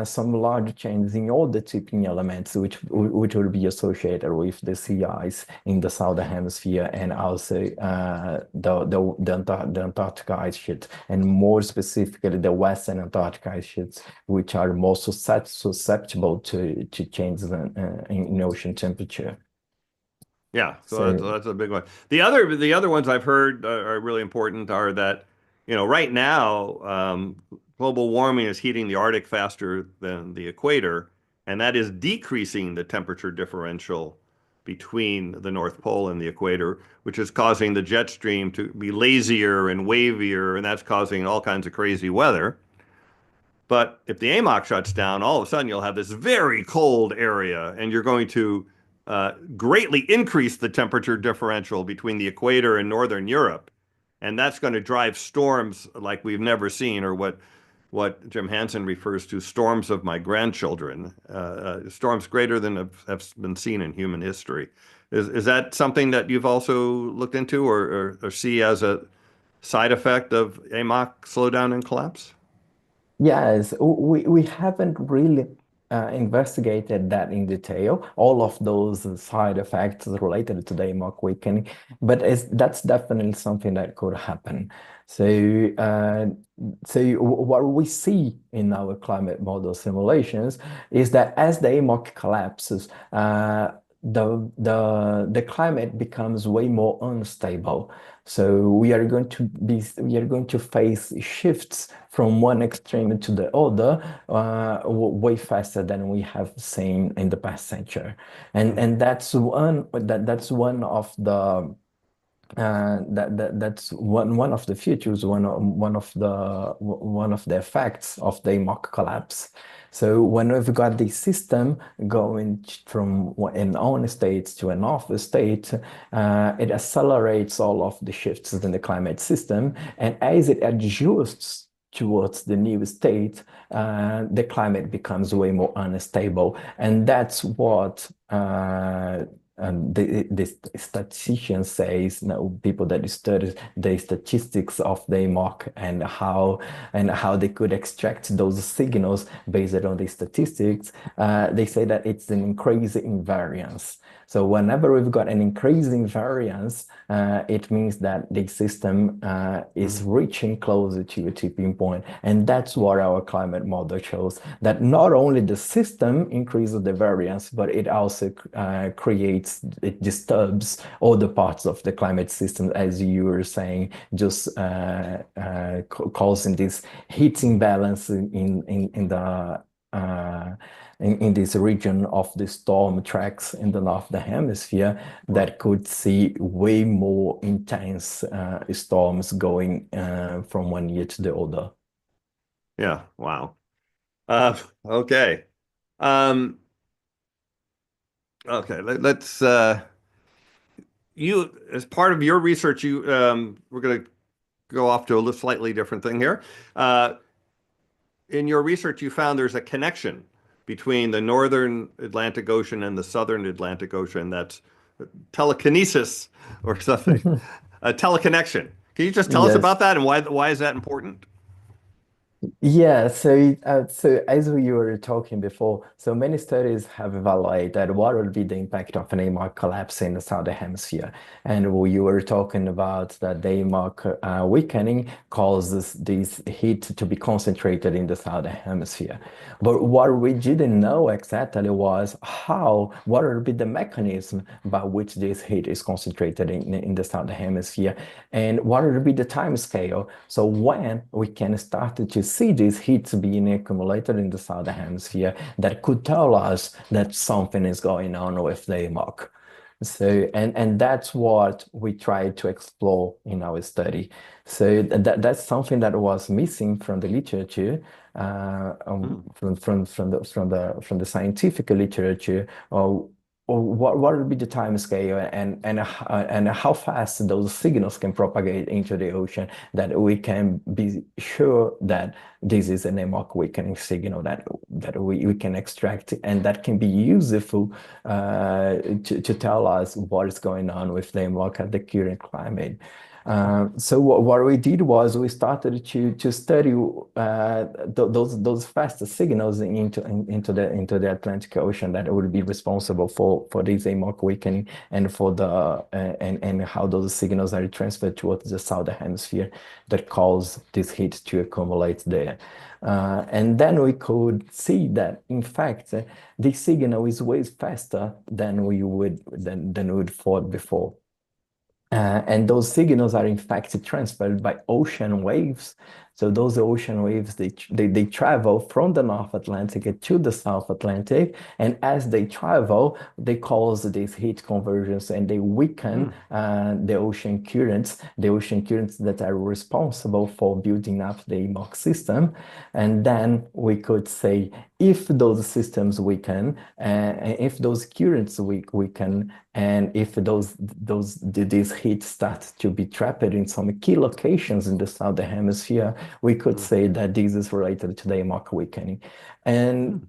some large changes in all the tipping elements, which will be associated with the sea ice in the southern hemisphere and also the Antarctic ice sheet, and more specifically the western Antarctic ice sheets, which are more susceptible to changes in ocean temperature. Yeah, so So that's a big one. The other ones I've heard are really important are that, right now, global warming is heating the Arctic faster than the equator, and that is decreasing the temperature differential between the North Pole and the equator, which is causing the jet stream to be lazier and wavier, and that's causing all kinds of crazy weather. But if the AMOC shuts down, all of a sudden you'll have this very cold area, and you're going to greatly increase the temperature differential between the equator and northern Europe, and that's going to drive storms like we've never seen, or what Jim Hansen refers to storms of my grandchildren, storms greater than have been seen in human history. Is that something that you've also looked into or see as a side effect of AMOC slowdown and collapse? yes, we haven't really investigated that in detail, all of those side effects related to the AMOC weakening, but that's definitely something that could happen. So, what we see in our climate model simulations is that as the AMOC collapses, the climate becomes way more unstable. So we are going to face shifts from one extreme to the other way faster than we have seen in the past century, and that's one of the that's one of the features, one of the effects of the AMOC collapse. So when we've got the system going from an on state to an off state, it accelerates all of the shifts in the climate system, and as it adjusts towards the new state, the climate becomes way more unstable, and that's what the statistician says, people that study the statistics of the AMOC and how they could extract those signals based on the statistics. They say that it's an increase in variance. So whenever we've got an increase in variance, it means that the system is reaching closer to a tipping point. And that's what our climate model shows, that not only the system increases the variance, but it also it disturbs all the parts of the climate system, as you were saying, just causing this heat imbalance in this region of the storm tracks in the northern hemisphere that could see way more intense storms going from one year to the other. Yeah, wow. Okay. Um, okay, let's you as part of your research, we're going to go off to a slightly different thing here. In your research, you found there's a connection between the northern Atlantic Ocean and the southern Atlantic Ocean. That's telekinesis or something, a teleconnection. Can you just tell us Yes. about that and why is that important? Yeah, so as we were talking before, so many studies have evaluated what would be the impact of an AMOC collapse in the southern hemisphere, and we were talking about that the AMOC weakening causes this heat to be concentrated in the southern hemisphere. But what we didn't know exactly was what would be the mechanism by which this heat is concentrated in the southern hemisphere, and what would be the time scale. So when we can start to see these heats being accumulated in the southern hemisphere, that could tell us that something is going on with the AMOC. So, and that's what we tried to explore in our study. So that's something that was missing from the literature, from the scientific literature. or what would be the time scale and how fast those signals can propagate into the ocean that we can be sure that this is an AMOC weakening signal that we can extract and that can be useful to tell us what is going on with the AMOC at the current climate. So what we did was we started to study those fast signals into the Atlantic Ocean that would be responsible for this AMOC weakening and for and how those signals are transferred towards the southern hemisphere that cause this heat to accumulate there. And then we could see that in fact this signal is way faster than we would thought before. And those signals are in fact transferred by ocean waves. So those ocean waves, they travel from the North Atlantic to the South Atlantic. And as they travel, they cause this heat convergence and they weaken the ocean currents that are responsible for building up the AMOC system. And then we could say, if those systems weaken, if those currents weaken, and if this heat starts to be trapped in some key locations in the southern hemisphere, we could say that this is related to the AMOC weakening. And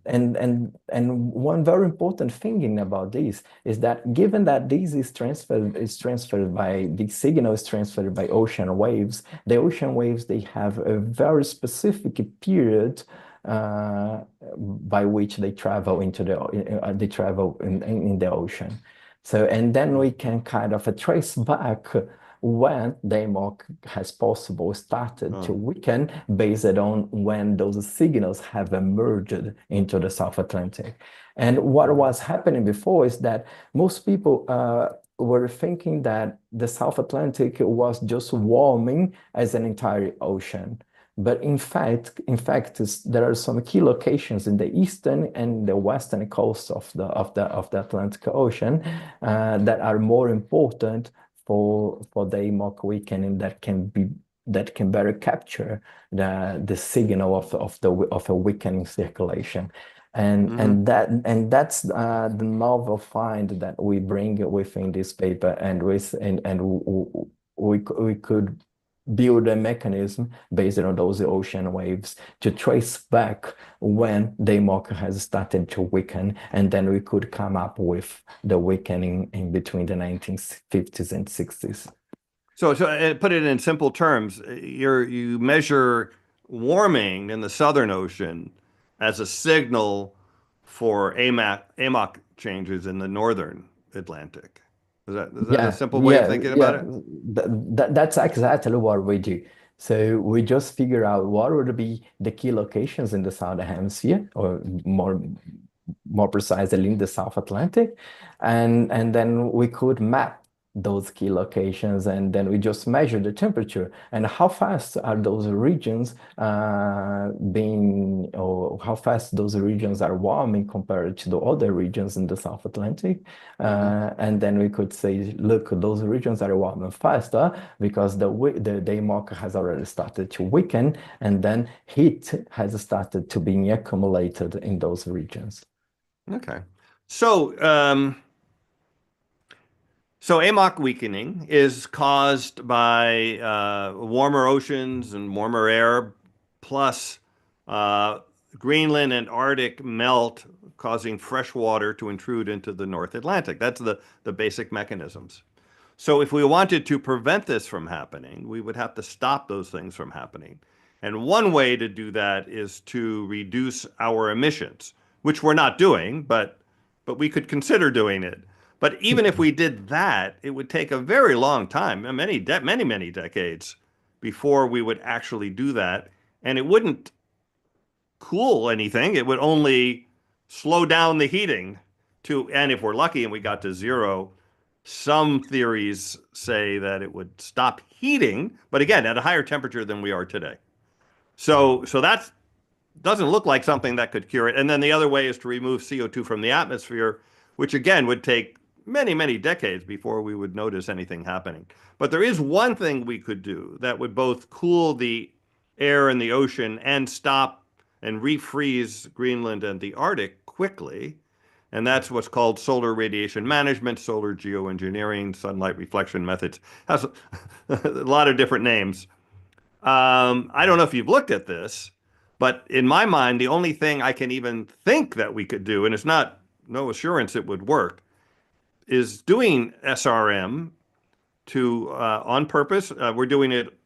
one very important thing about this is that given that this is transferred by the signal is transferred by ocean waves, the ocean waves they have a very specific period by which they travel in the ocean. So, and then we can kind of trace back when the AMOC has possible started to weaken based on when those signals have emerged into the South Atlantic. And what was happening before is that most people were thinking that the South Atlantic was just warming as an entire ocean. But in fact, there are some key locations in the eastern and the western coast of the Atlantic Ocean that are more important for the AMOC weakening that can better capture the signal of a weakening circulation. And that's the novel find that we bring within this paper, and we could build a mechanism based on those ocean waves to trace back when the AMOC has started to weaken, and then we could come up with the weakening in between the 1950s and 60s. So put it in simple terms, you measure warming in the Southern Ocean as a signal for AMOC changes in the Northern Atlantic. Is that a simple way of thinking about it? That's exactly what we do. So we just figure out what would be the key locations in the Southern Hemisphere, or more precisely in the South Atlantic, and then we could map those key locations, and then we just measure the temperature and how fast are those regions or how fast those regions are warming compared to the other regions in the South Atlantic. And then we could say, look, those regions are warming faster because the AMOC has already started to weaken, and then heat has started to be accumulated in those regions. Okay. So AMOC weakening is caused by warmer oceans and warmer air, plus Greenland and Arctic melt, causing fresh water to intrude into the North Atlantic. That's the basic mechanisms. So if we wanted to prevent this from happening, we would have to stop those things from happening. And one way to do that is to reduce our emissions, which we're not doing, but we could consider doing it. But even if we did that, it would take a very long time, many decades, before we would actually do that. And it wouldn't cool anything. It would only slow down the heating and if we're lucky and we got to zero, some theories say that it would stop heating, but again, at a higher temperature than we are today. So that doesn't look like something that could cure it. And then the other way is to remove CO2 from the atmosphere, which again would take many decades before we would notice anything happening. But there is one thing we could do that would both cool the air in the ocean and stop and refreeze Greenland and the Arctic quickly. And that's what's called solar radiation management, solar geoengineering, sunlight reflection methods. Has a lot of different names. I don't know if you've looked at this, but in my mind, the only thing I can even think that we could do, and it's not no assurance it would work, is doing SRM to on purpose. We're doing it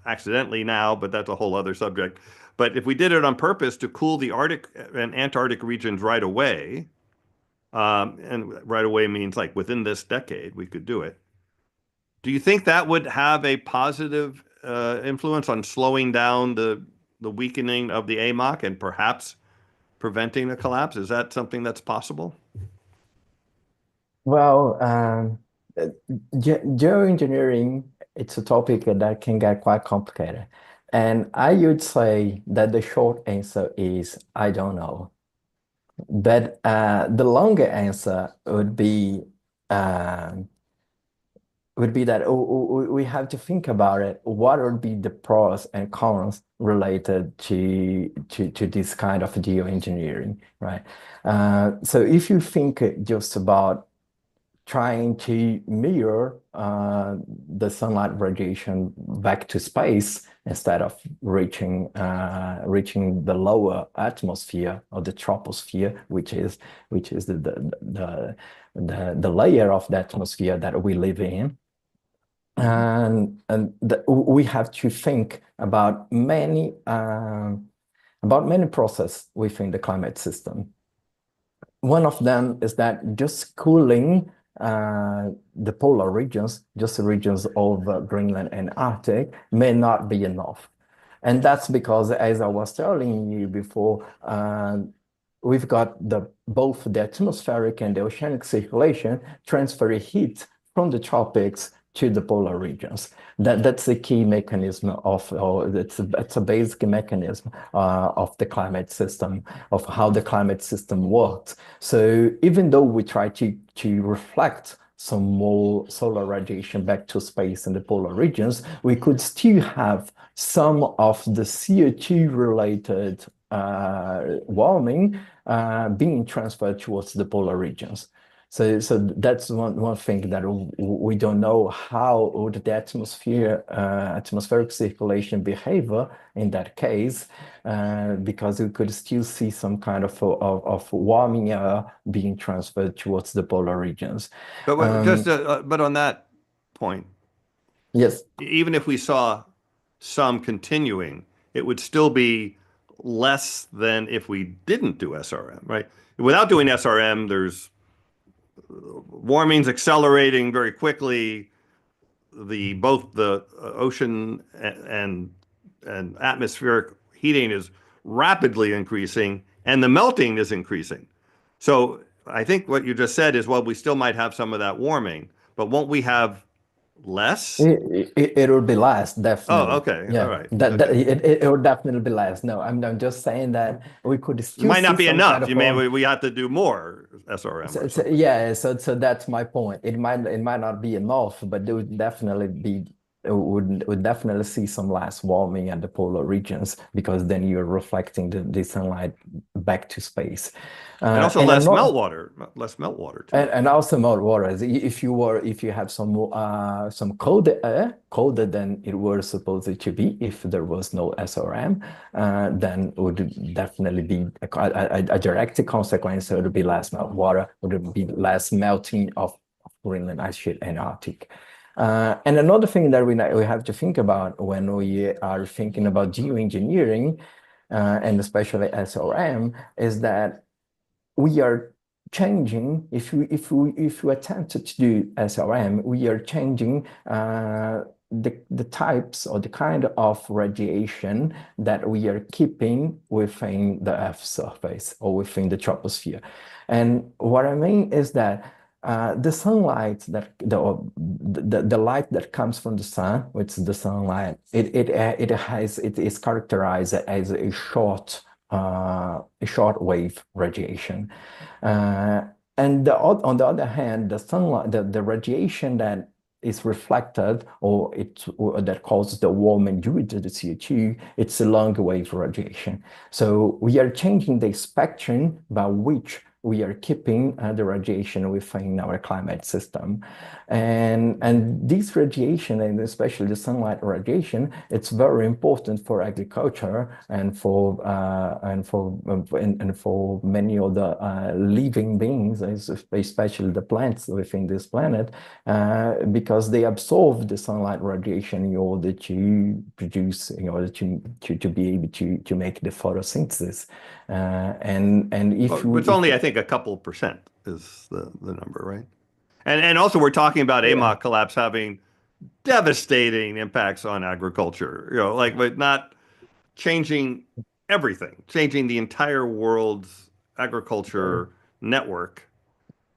accidentally now, but that's a whole other subject. But if we did it on purpose to cool the Arctic and Antarctic regions right away, and right away means like within this decade, we could do it. Do you think that would have a positive influence on slowing down the weakening of the AMOC and perhaps preventing a collapse? Is that something that's possible? Well, geoengineering, it's a topic that can get quite complicated. And I would say that the short answer is I don't know. But the longer answer would be that we have to think about it. What would be the pros and cons related to this kind of geoengineering, right? So if you think just about trying to mirror the sunlight radiation back to space instead of reaching the lower atmosphere or the troposphere, which is the layer of the atmosphere that we live in. And we have to think about many processes within the climate system. One of them is that just cooling the polar regions, just the regions of Greenland and Arctic, may not be enough. And that's because, as I was telling you before, we've got both the atmospheric and the oceanic circulation transferring heat from the tropics to the polar regions. That's the key mechanism it's a basic mechanism of the climate system, of how the climate system works. So even though we try to reflect some more solar radiation back to space in the polar regions, we could still have some of the CO2 related warming being transferred towards the polar regions. So that's one thing that we don't know how would the atmospheric circulation behave in that case, because we could still see some kind of warming air being transferred towards the polar regions. But but on that point, yes, even if we saw some continuing, it would still be less than if we didn't do SRM, right? Without doing SRM, there's warming's accelerating very quickly. Both the ocean and atmospheric heating is rapidly increasing, and the melting is increasing. So I think what you just said is, well, we still might have some of that warming, but won't we have less? It will be less, definitely. Oh, okay. Yeah, All right. it will definitely be less. No, I'm just saying that we could It still might not see be some enough. kind of You mean we have to do more SRM or something? yeah, so that's my point. It might not be enough, but it would definitely be would definitely see some less warming at the polar regions, because then you're reflecting the sunlight back to space. And also less meltwater too. And also meltwater. If you have some colder air, colder than it was supposed to be, if there was no SRM, then it would definitely be a direct consequence. So it would be less meltwater, would be less melting of Greenland ice sheet and Arctic. And another thing that we have to think about when we are thinking about geoengineering, and especially SRM, is that we are changing. If we attempt to do SRM, we are changing the types or the kind of radiation that we are keeping within the Earth's surface or within the troposphere. And what I mean is that the sunlight the light that comes from the sun, which is the sunlight, it is characterized as a short wave radiation, and on the other hand, the sunlight, the radiation that is reflected or that causes the warming due to the CO2, it's a long wave radiation. So we are changing the spectrum by which we are keeping the radiation within our climate system. And this radiation, and especially the sunlight radiation, it's very important for agriculture and for many other living beings, especially the plants within this planet, because they absorb the sunlight radiation in order to produce, in order to be able to make the photosynthesis. And if Well, we it's if only, I think, a couple percent is the number, right? And also we're talking about yeah. AMOC collapse having devastating impacts on agriculture, like but not changing everything, changing the entire world's agriculture network.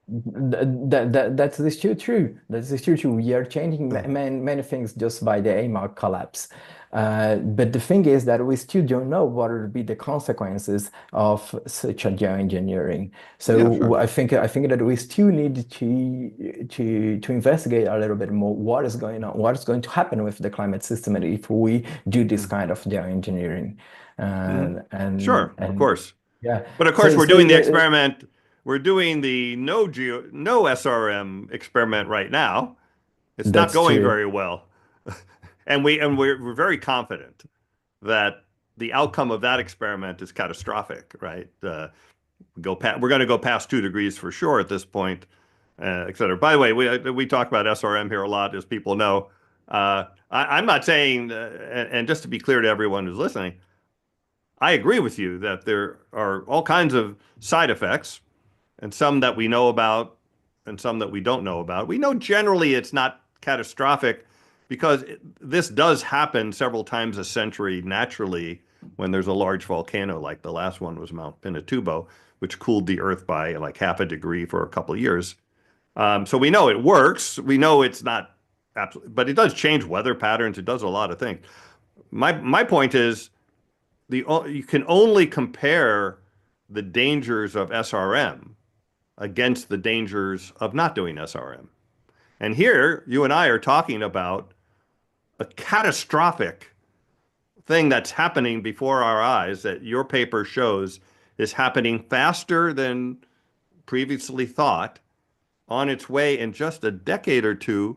That's still true. That's still true. We are changing many things just by the AMOC collapse. But the thing is that we still don't know what will be the consequences of such a geoengineering. Yeah, So sure. I think that we still need to investigate a little bit more what is going on, what is going to happen with the climate system if we do this Mm, kind of geoengineering. mm. And Sure, of course. yeah. But of course, So we're so doing the the experiment. We're doing the no SRM experiment right now. It's not that's going true. very well, and we're very confident that the outcome of that experiment is catastrophic, right? We're going to go past 2 degrees for sure at this point, et cetera. By the way, we talk about SRM here a lot, as people know. I'm not saying, and just to be clear to everyone who's listening, I agree with you that there are all kinds of side effects, and some that we know about, and some that we don't know about. We know generally it's not catastrophic because this does happen several times a century naturally when there's a large volcano, like the last one was Mount Pinatubo, which cooled the Earth by like half a degree for a couple of years. So we know it works. We know it's not absolutely, but it does change weather patterns. It does a lot of things. My point is you can only compare the dangers of SRM against the dangers of not doing SRM. And here, you and I are talking about a catastrophic thing that's happening before our eyes that your paper shows is happening faster than previously thought, on its way in just a decade or two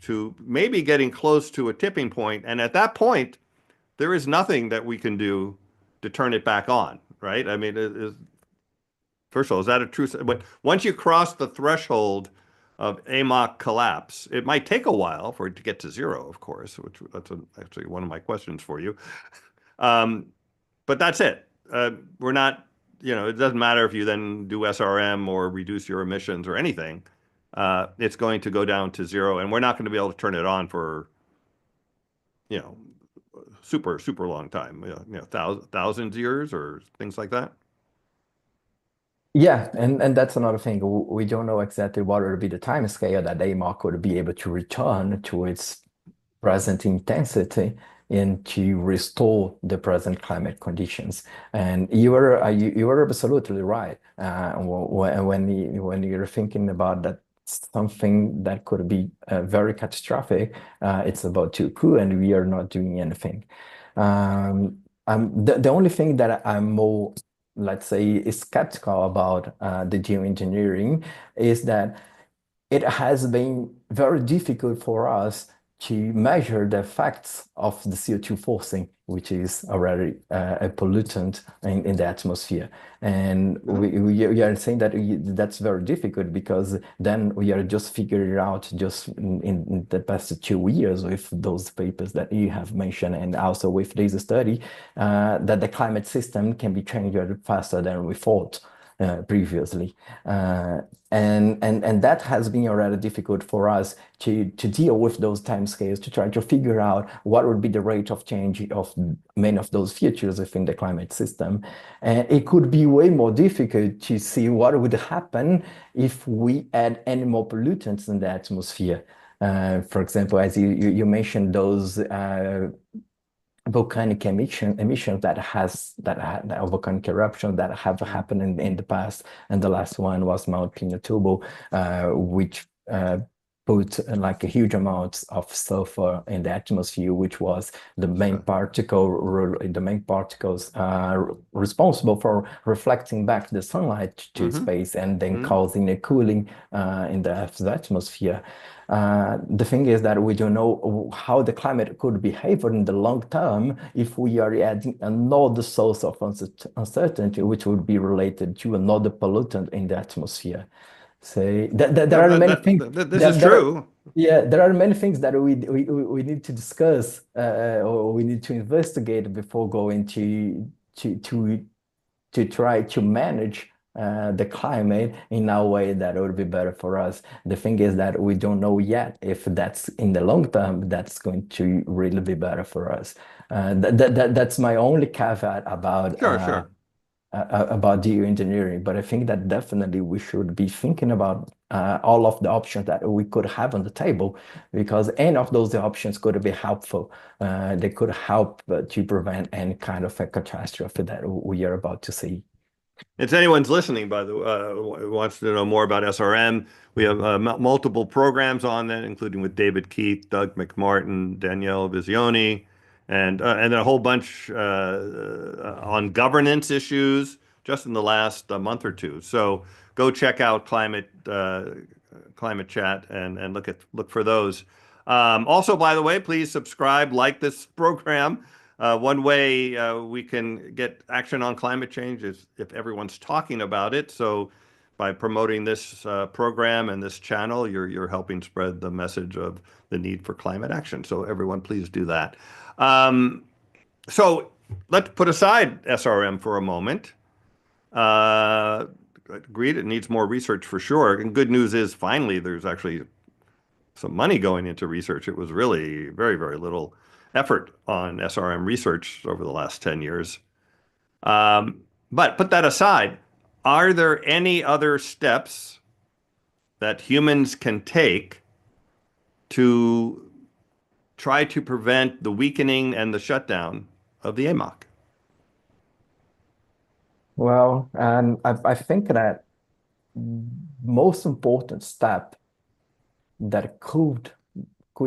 to maybe getting close to a tipping point. And at that point, there is nothing that we can do to turn it back on, right? I mean, first of all, is that a true? But once you cross the threshold of AMOC collapse, it might take a while for it to get to zero, of course, which actually one of my questions for you. Um, but that's it. We're not, it doesn't matter if you then do SRM or reduce your emissions or anything. It's going to go down to zero, and we're not going to be able to turn it on for, you know, super, super long time, thousands of years or things like that. Yeah, and that's another thing. We don't know exactly what would be the time scale that AMOC would be able to return to its present intensity and to restore the present climate conditions. And you were absolutely right. When you're thinking about that something that could be very catastrophic, it's about to occur, and we are not doing anything. The only thing that I'm more, let's say, skeptical about the geoengineering is that it has been very difficult for us to measure the effects of the CO2 forcing, which is already a pollutant in the atmosphere. And Yeah. we are saying that that's very difficult because then we are just figuring out just in the past 2 years with those papers that you have mentioned and also with this study that the climate system can be changed faster than we thought previously. Uh, and that has been already difficult for us to deal with those timescales, to try to figure out what would be the rate of change of many of those features within the climate system. And it could be way more difficult to see what would happen if we add any more pollutants in the atmosphere. For example, as you mentioned, those volcanic emissions that volcanic eruption that have Mm. happened in the past, and the last one was Mount Pinatubo, which put like a huge amounts of sulfur in the atmosphere, which was the main particles responsible for reflecting back the sunlight to Mm-hmm. space and then Mm-hmm. causing a cooling in the Earth's atmosphere. The thing is that we don't know how the climate could behave in the long term if we are adding another source of uncertainty, which would be related to another pollutant in the atmosphere. So there No, are many things. this is There are, true. yeah, there are many things that we need to discuss or we need to investigate before going to to to try to manage the climate in a way that would be better for us. The thing is that we don't know yet if that's in the long term that's going to really be better for us. That's my only caveat Sure, sure. about geoengineering, but I think that definitely we should be thinking about all of the options that we could have on the table, because any of those options could be helpful. They could help to prevent any kind of a catastrophe that we are about to see. If anyone's listening, by the way, wants to know more about SRM, we have multiple programs on that, including with David Keith, Doug McMartin, Danielle Visioni, and a whole bunch on governance issues just in the last month or two. So go check out Climate Chat and look for those. Also, by the way, please subscribe, like this program. One way we can get action on climate change is if everyone's talking about it. So by promoting this program and this channel, you're helping spread the message of the need for climate action. So everyone, please do that. Um, so let's put aside SRM for a moment. Uh, Agreed, it needs more research for sure. And good news is finally there's actually some money going into research. It was really very, very little effort on SRM research over the last 10 years. But put that aside, are there any other steps that humans can take to try to prevent the weakening and the shutdown of the AMOC? Well, and I think that most important step that could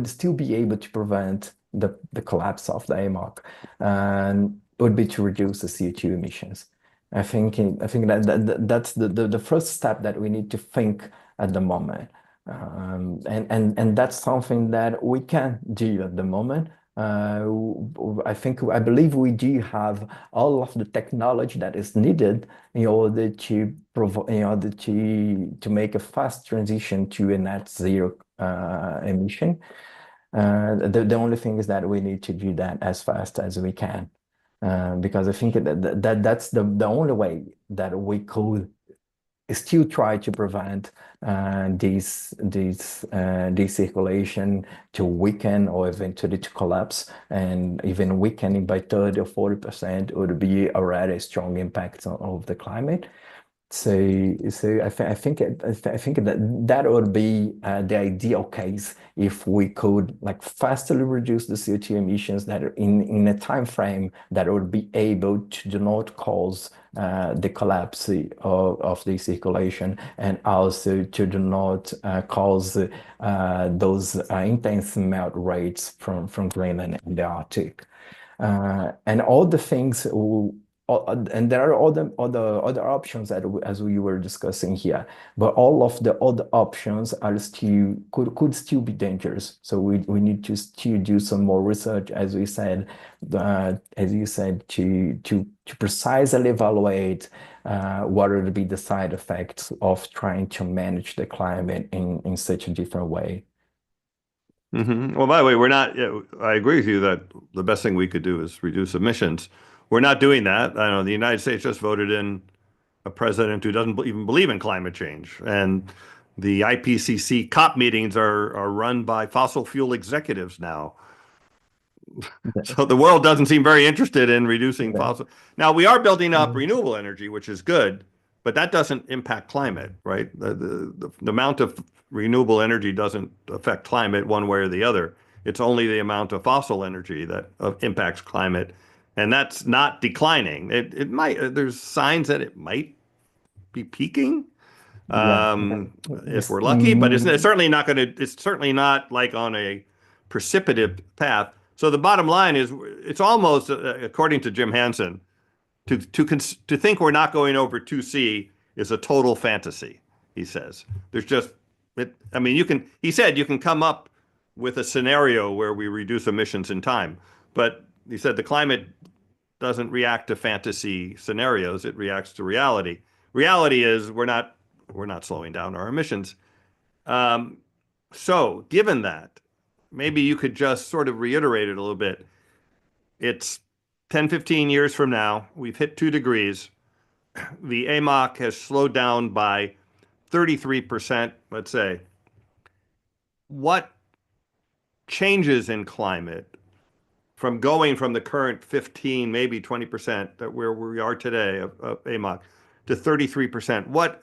still be able to prevent the collapse of the AMOC and would be to reduce the CO2 emissions. I think that's the first step that we need to think at the moment. And that's something that we can do at the moment. I believe we do have all of the technology that is needed in order to provide, in order to make a fast transition to a net zero emission. The only thing is that we need to do that as fast as we can, because I think that's the only way that we could still try to prevent this circulation to weaken or eventually to collapse, and even weakening by 30 or 40% would be already a strong impact of the climate. I think that would be the ideal case if we could like fastly reduce the CO2 emissions that are in a time frame that would be able to do not cause the collapse of the circulation, and also to do not cause those intense melt rates from Greenland and the Arctic. And all the things and there are other options that as we were discussing here, but all of the other options are still could still be dangerous. So we need to still do some more research, as we said, as you said, to precisely evaluate what would be the side effects of trying to manage the climate in such a different way. Well, by the way, we're not, yeah, I agree with you that the best thing we could do is reduce emissions. We're not doing that. I know the United States just voted in a president who doesn't even believe in climate change. And the IPCC COP meetings are run by fossil fuel executives now. So the world doesn't seem very interested in reducing Yeah. fossil. Now we are building up Mm. renewable energy, which is good, but that doesn't impact climate, right? The amount of renewable energy doesn't affect climate one way or the other. It's only the amount of fossil energy that impacts climate, and that's not declining. It might. There's signs that it might be peaking, Yeah. if This, we're lucky, but it's certainly not going to, it's certainly not like on a precipitative path. So the bottom line is it's almost, according to Jim Hansen, to think we're not going over 2C is a total fantasy, he says. There's just, I mean, he said you can come up with a scenario where we reduce emissions in time, but he said the climate doesn't react to fantasy scenarios, it reacts to reality. Reality is we're not slowing down our emissions. Um, so given that, maybe you could just sort of reiterate it a little bit. It's 10, 15 years from now, we've hit 2 degrees. The AMOC has slowed down by 33%, let's say. What changes in climate from going from the current 15, maybe 20% that where we are today of AMOC to 33%? What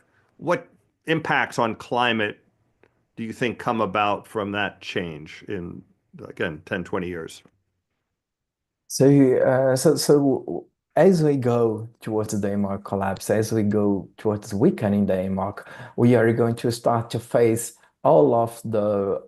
impacts on climate do you think come about from that change in, again, 10, 20 years? so as we go towards the AMOC collapse, as we go towards weakening the AMOC, we are going to start to face all of the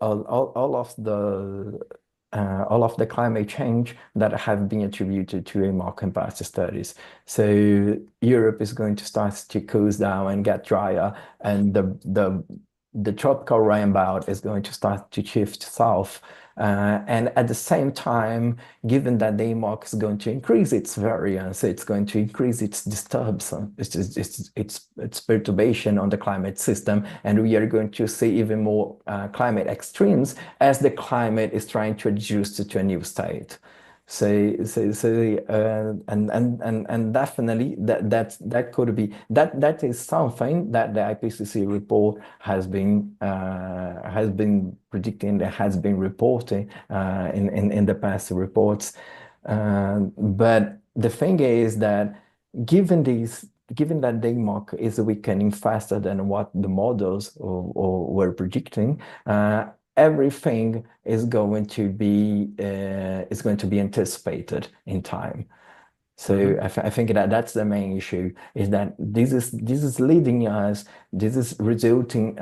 climate change that have been attributed to AMOC in past studies. So Europe is going to start to cool down and get drier, and the tropical rain belt is going to start to shift south. And at the same time, given that the AMOC is going to increase its variance, it's going to increase its disturbance, its perturbation on the climate system, and we are going to see even more climate extremes as the climate is trying to adjust to a new state. And definitely that could be that is something that the IPCC report has been predicting, that has been reporting in the past reports. But the thing is that given that DMOC is weakening faster than what the models were predicting, everything is going to be anticipated in time. So I think that that's the main issue, is that this is leading us, this is resulting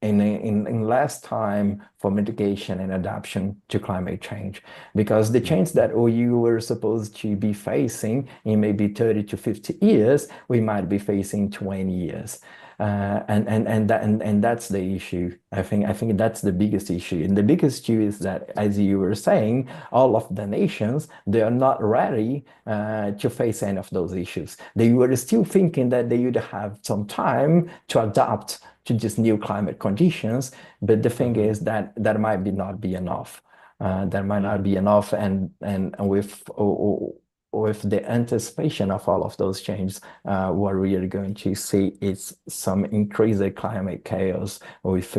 in less time for mitigation and adaptation to climate change, because the change that you were supposed to be facing in maybe 30 to 50 years, we might be facing 20 years. And that's the issue. I think that's the biggest issue. And the biggest issue is that, as you were saying, all of the nations, they are not ready to face any of those issues. They were still thinking that they would have some time to adapt to these new climate conditions, but the thing is that that might not be enough. That might not be enough, and with the anticipation of all of those changes, what we are going to see is some increased climate chaos with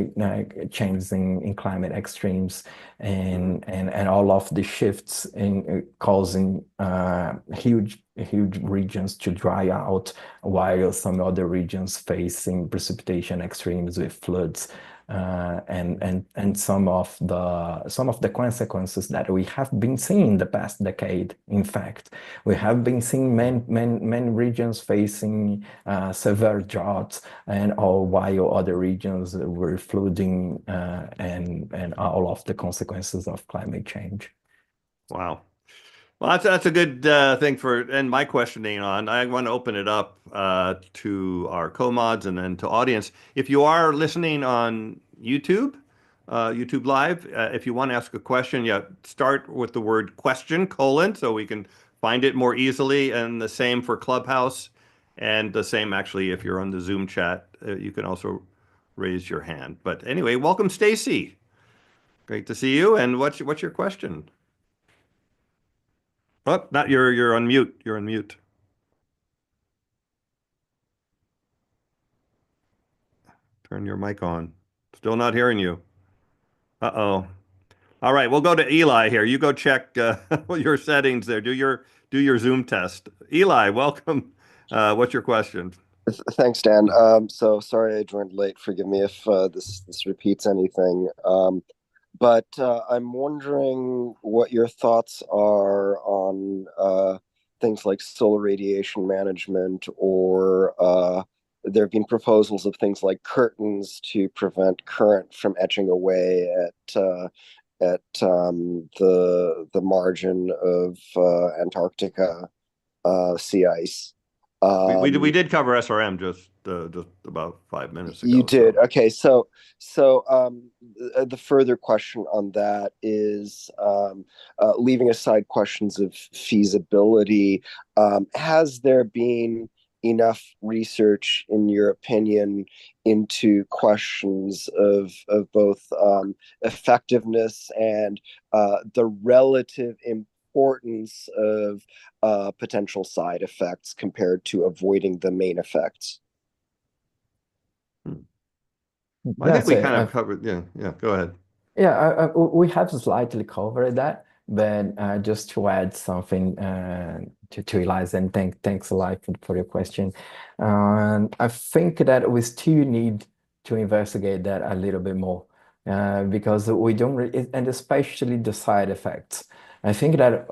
changes in climate extremes, and all of the shifts in causing huge regions to dry out, while some other regions facing precipitation extremes with floods. And some of the consequences that we have been seeing the past decade. In fact, we have been seeing many regions facing severe droughts, and all while other regions were flooding, and all of the consequences of climate change. Wow. Well, that's a good thing for end my questioning on. I want to open it up to our co-mods and then to audience. If you are listening on YouTube, YouTube Live, if you want to ask a question, yeah, start with the word question, colon, so we can find it more easily. And the same for Clubhouse, and the same actually if you're on the Zoom chat, you can also raise your hand. But anyway, welcome, Stacy. Great to see you. And what's your question? Oh, not you're on mute. You're on mute. Turn your mic on. Still not hearing you. Uh-oh. All right, we'll go to Eli here. You go check your settings there. Do your Zoom test. Eli, welcome. What's your question? Thanks, Dan. So sorry I joined late. Forgive me if this repeats anything. But I'm wondering what your thoughts are on things like solar radiation management, or there have been proposals of things like curtains to prevent current from etching away at the margin of Antarctica sea ice. We did cover SRM just about 5 minutes You ago. did. So Okay. The further question on that is, leaving aside questions of feasibility, has there been enough research, in your opinion, into questions of both effectiveness and the relative importance of potential side effects compared to avoiding the main effects? hmm. I Yeah, think we so kind of covered. Yeah, yeah. Go ahead. yeah, we have slightly covered that, but just to add something to Eliza, and thanks a lot for your question. I think that we still need to investigate that a little bit more because we don't and especially the side effects. I think that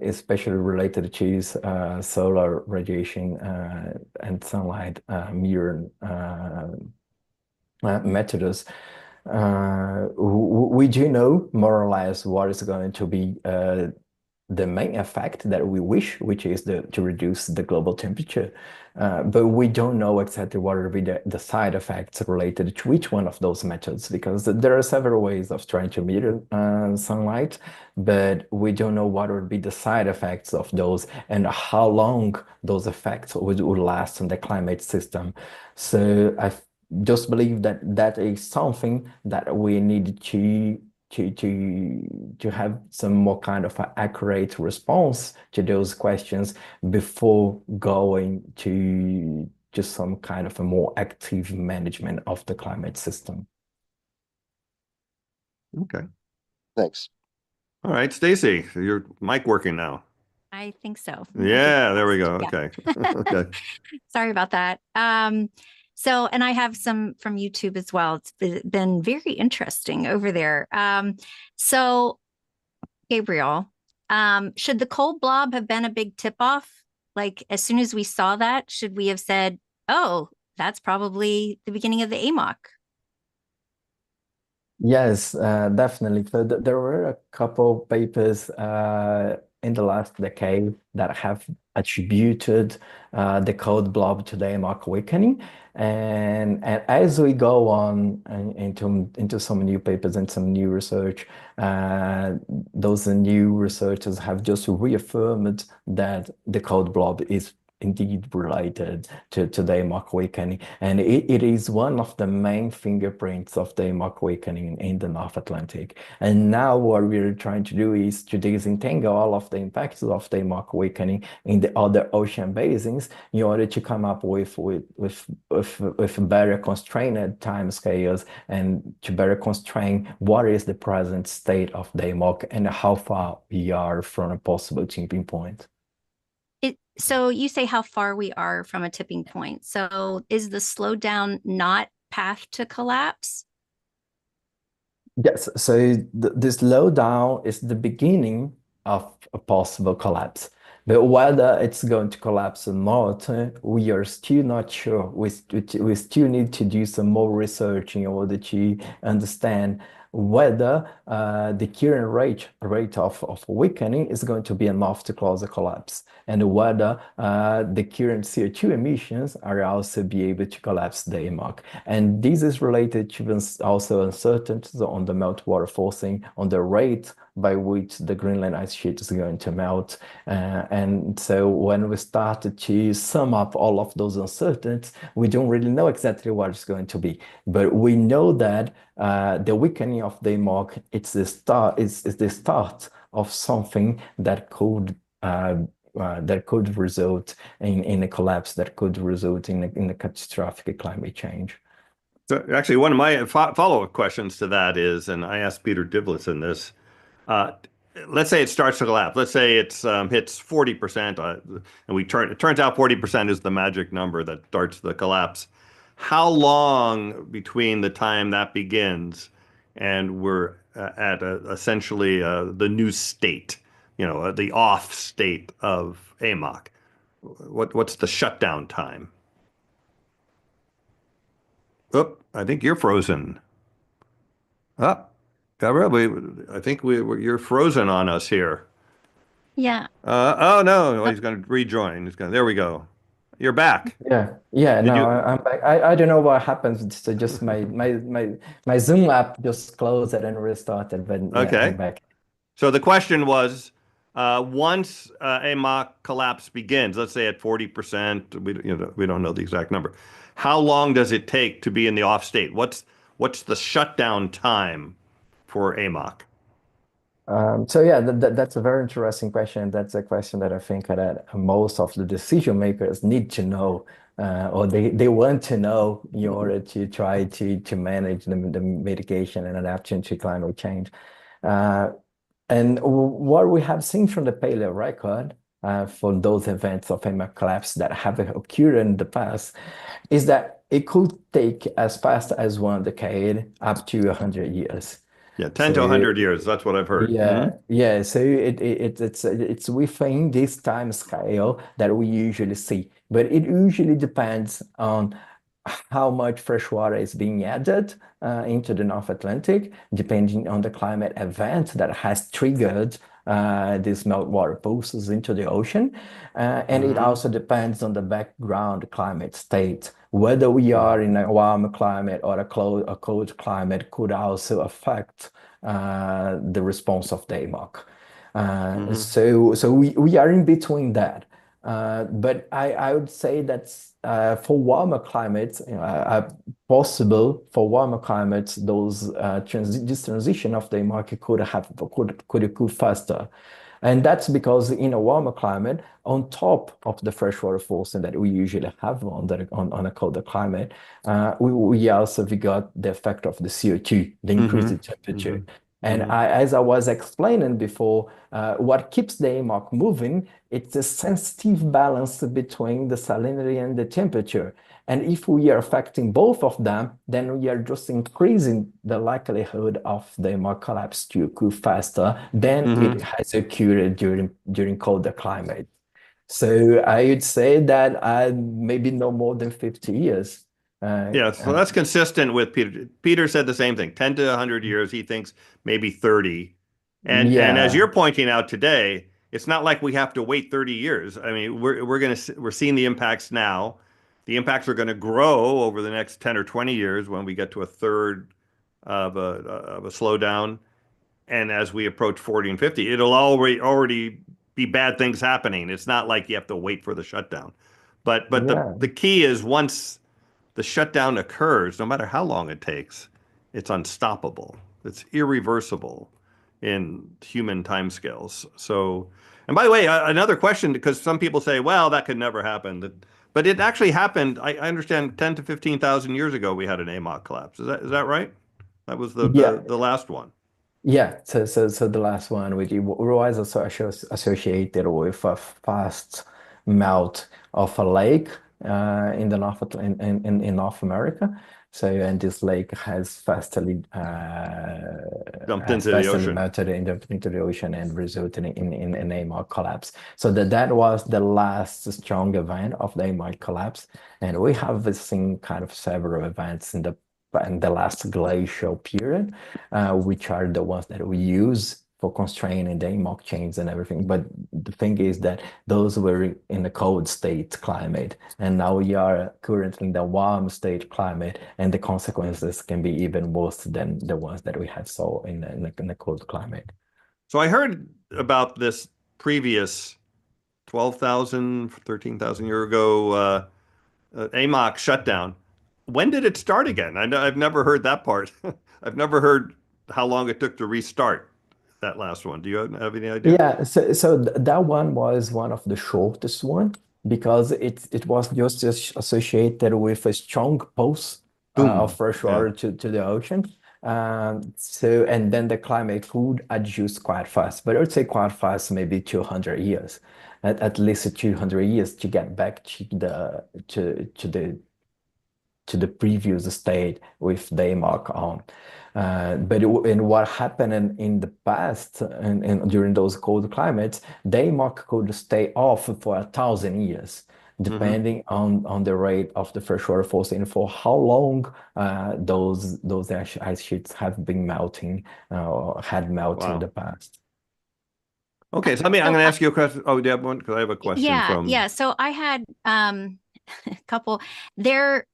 especially related to solar radiation and sunlight mirror methods. We do know more or less what is going to be the main effect that we wish, which is to reduce the global temperature. But we don't know exactly what will be the side effects related to each one of those methods, because there are several ways of trying to meter sunlight, but we don't know what will be the side effects of those and how long those effects would last on the climate system. So I just believe that that is something that we need to have some more kind of an accurate response to those questions before going to just some kind of a more active management of the climate system. Okay. Thanks. All right, Stacy, your mic working now. I think so. Yeah, there we go. Yeah. Okay. Okay. Sorry about that. So, and I have some from YouTube as well. It's been very interesting over there. So, Gabriel, should the cold blob have been a big tip-off? Like, as soon as we saw that, should we have said, oh, that's probably the beginning of the AMOC? Yes, definitely. So there were a couple papers in the last decade that have attributed the cold blob to the AMOC awakening. And as we go on into some new papers and some new research, those new researchers have just reaffirmed that the cold blob is indeed related to the AMOC awakening. And it is one of the main fingerprints of the AMOC awakening in the North Atlantic. And now what we're trying to do is to disentangle all of the impacts of the AMOC awakening in the other ocean basins in order to come up with better constrained timescales and to better constrain what is the present state of the AMOC and how far we are from a possible tipping point. So you say how far we are from a tipping point. So is the slowdown not path to collapse? Yes, so the slowdown is the beginning of a possible collapse. But whether it's going to collapse or not, we are still not sure. We still need to do some more research in order to understand whether the current rate of weakening is going to be enough to cause a collapse, and whether the current CO2 emissions are also be able to collapse the AMOC. And this is related to also uncertainties on the meltwater forcing, on the rate by which the Greenland ice sheet is going to melt. And so when we started to sum up all of those uncertainties, we don't really know exactly what it's going to be. But we know that the weakening of the AMOC, it's the start of something that could result in a collapse, that could result in a catastrophic climate change. So actually, one of my follow-up questions to that is, and I asked Peter Divlitz this, let's say it starts to collapse. Let's say it's hits 40%, and it turns out 40% is the magic number that starts the collapse. How long between the time that begins and we're at essentially the new state, the off state of AMOC? What's the shutdown time? Oh, I think you're frozen. Ah, Gabriel, I think you're frozen on us here. Yeah. Oh no, Oh, he's going to rejoin. There we go. You're back. Yeah, Did no, you? I'm back. I don't know what happens. It's just my Zoom app just closed it and restarted, but yeah, I'm Okay. back. So the question was, once AMOC collapse begins, let's say at 40%, we don't know the exact number. How long does it take to be in the off state? What's the shutdown time for AMOC? So yeah, that's a very interesting question. That's a question that I think that most of the decision makers need to know, or they want to know in order to try to manage the mitigation and adaptation to climate change. Uh, and what we have seen from the paleo record for those events of AMOC collapse that have occurred in the past is that it could take as fast as 1 decade up to 100 years. Yeah, 10 to So 100 years. That's what I've heard. yeah, yeah. So it's within this time scale that we usually see, but it usually depends on how much fresh water is being added into the North Atlantic, depending on the climate event that has triggered these meltwater pulses into the ocean. And it Hmm. also depends on the background climate state. Whether we are in a warm climate or a cold climate could also affect the response of the AMOC. Hmm. So we are in between that. But I would say that's for warmer climates, possible for warmer climates, this transition of the market could occur faster. And that's because in a warmer climate, on top of the freshwater forcing that we usually have on a colder climate, we got the effect of the CO2, the increase Hmm. in temperature. Hmm. And Hmm. as I was explaining before, what keeps the AMOC moving, it's a sensitive balance between the salinity and the temperature. And if we are affecting both of them, then we are just increasing the likelihood of the AMOC collapse to occur faster than it Hmm. has occurred during colder climate. So I would say that maybe no more than 50 years. Uh, Yeah, so uh, that's consistent with Peter. Peter said the same thing, 10 to 100 years. He thinks maybe 30. And as yeah, you're pointing out today, it's not like we have to wait 30 years. I mean, we're seeing the impacts now. The impacts are going to grow over the next 10 or 20 years when we get to a third of a slowdown. And as we approach 40 and 50, it'll already be bad things happening. It's not like you have to wait for the shutdown. But yeah, the key is once the shutdown occurs, no matter how long it takes, it's unstoppable. It's irreversible in human timescales. So, and by the way, another question, because some people say, well, that could never happen. But it actually happened. I understand 10 to 15,000 years ago, we had an AMOC collapse. Is that right? That was yeah. the last one. Yeah, so the last one, which was also associated with a fast melt of a lake in the in North America. So and this lake Dumped has into the fastly ocean. melted into the ocean and resulted in an AMOC collapse. So that was the last strong event of the AMOC collapse, and we have seen kind of several events in the last glacial period which are the ones that we use for constraining the AMOC chains and everything. But the thing is that those were in the cold state climate, and now we are currently in the warm state climate, and the consequences can be even worse than the ones that we had saw in the cold climate. So I heard about this previous 12,000, 13,000 year ago AMOC shutdown. When did it start again? I've never heard that part. I've never heard how long it took to restart that last one. Do you have any idea? Yeah, that one was one of the shortest one because it was just associated with a strong pulse of Boom. fresh Yeah. water to the ocean. So and then the climate could adjust quite fast, but I would say quite fast, maybe 200 years, at least 200 years to get back to the previous state with Denmark on. And what happened in the past and during those cold climates, Denmark could stay off for 1,000 years. depending on the rate of the freshwater forcing and for how long those ice sheets have been melting or had melted in the past. Okay, so I'm going to ask you a question. Oh, do you have one? Because I have a question from. Yeah. So I had a couple there.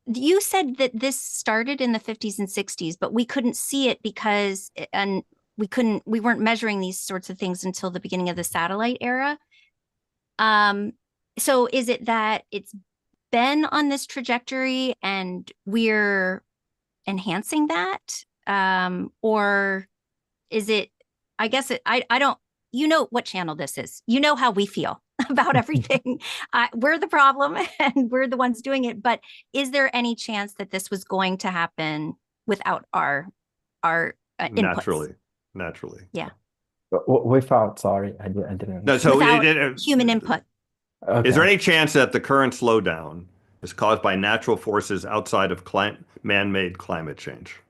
You said that this started in the 50s and 60s, but we couldn't see it because we weren't measuring these sorts of things until the beginning of the satellite era. So is it that it's been on this trajectory and we're enhancing that? Or is it, I guess I don't, you know what channel this is. You know how we feel about everything. We're the problem and we're the ones doing it. But is there any chance that this was going to happen without our inputs? Naturally. Yeah. Without, sorry, I didn't. No, so without human input. Okay. Is there any chance that the current slowdown is caused by natural forces outside of man-made climate change?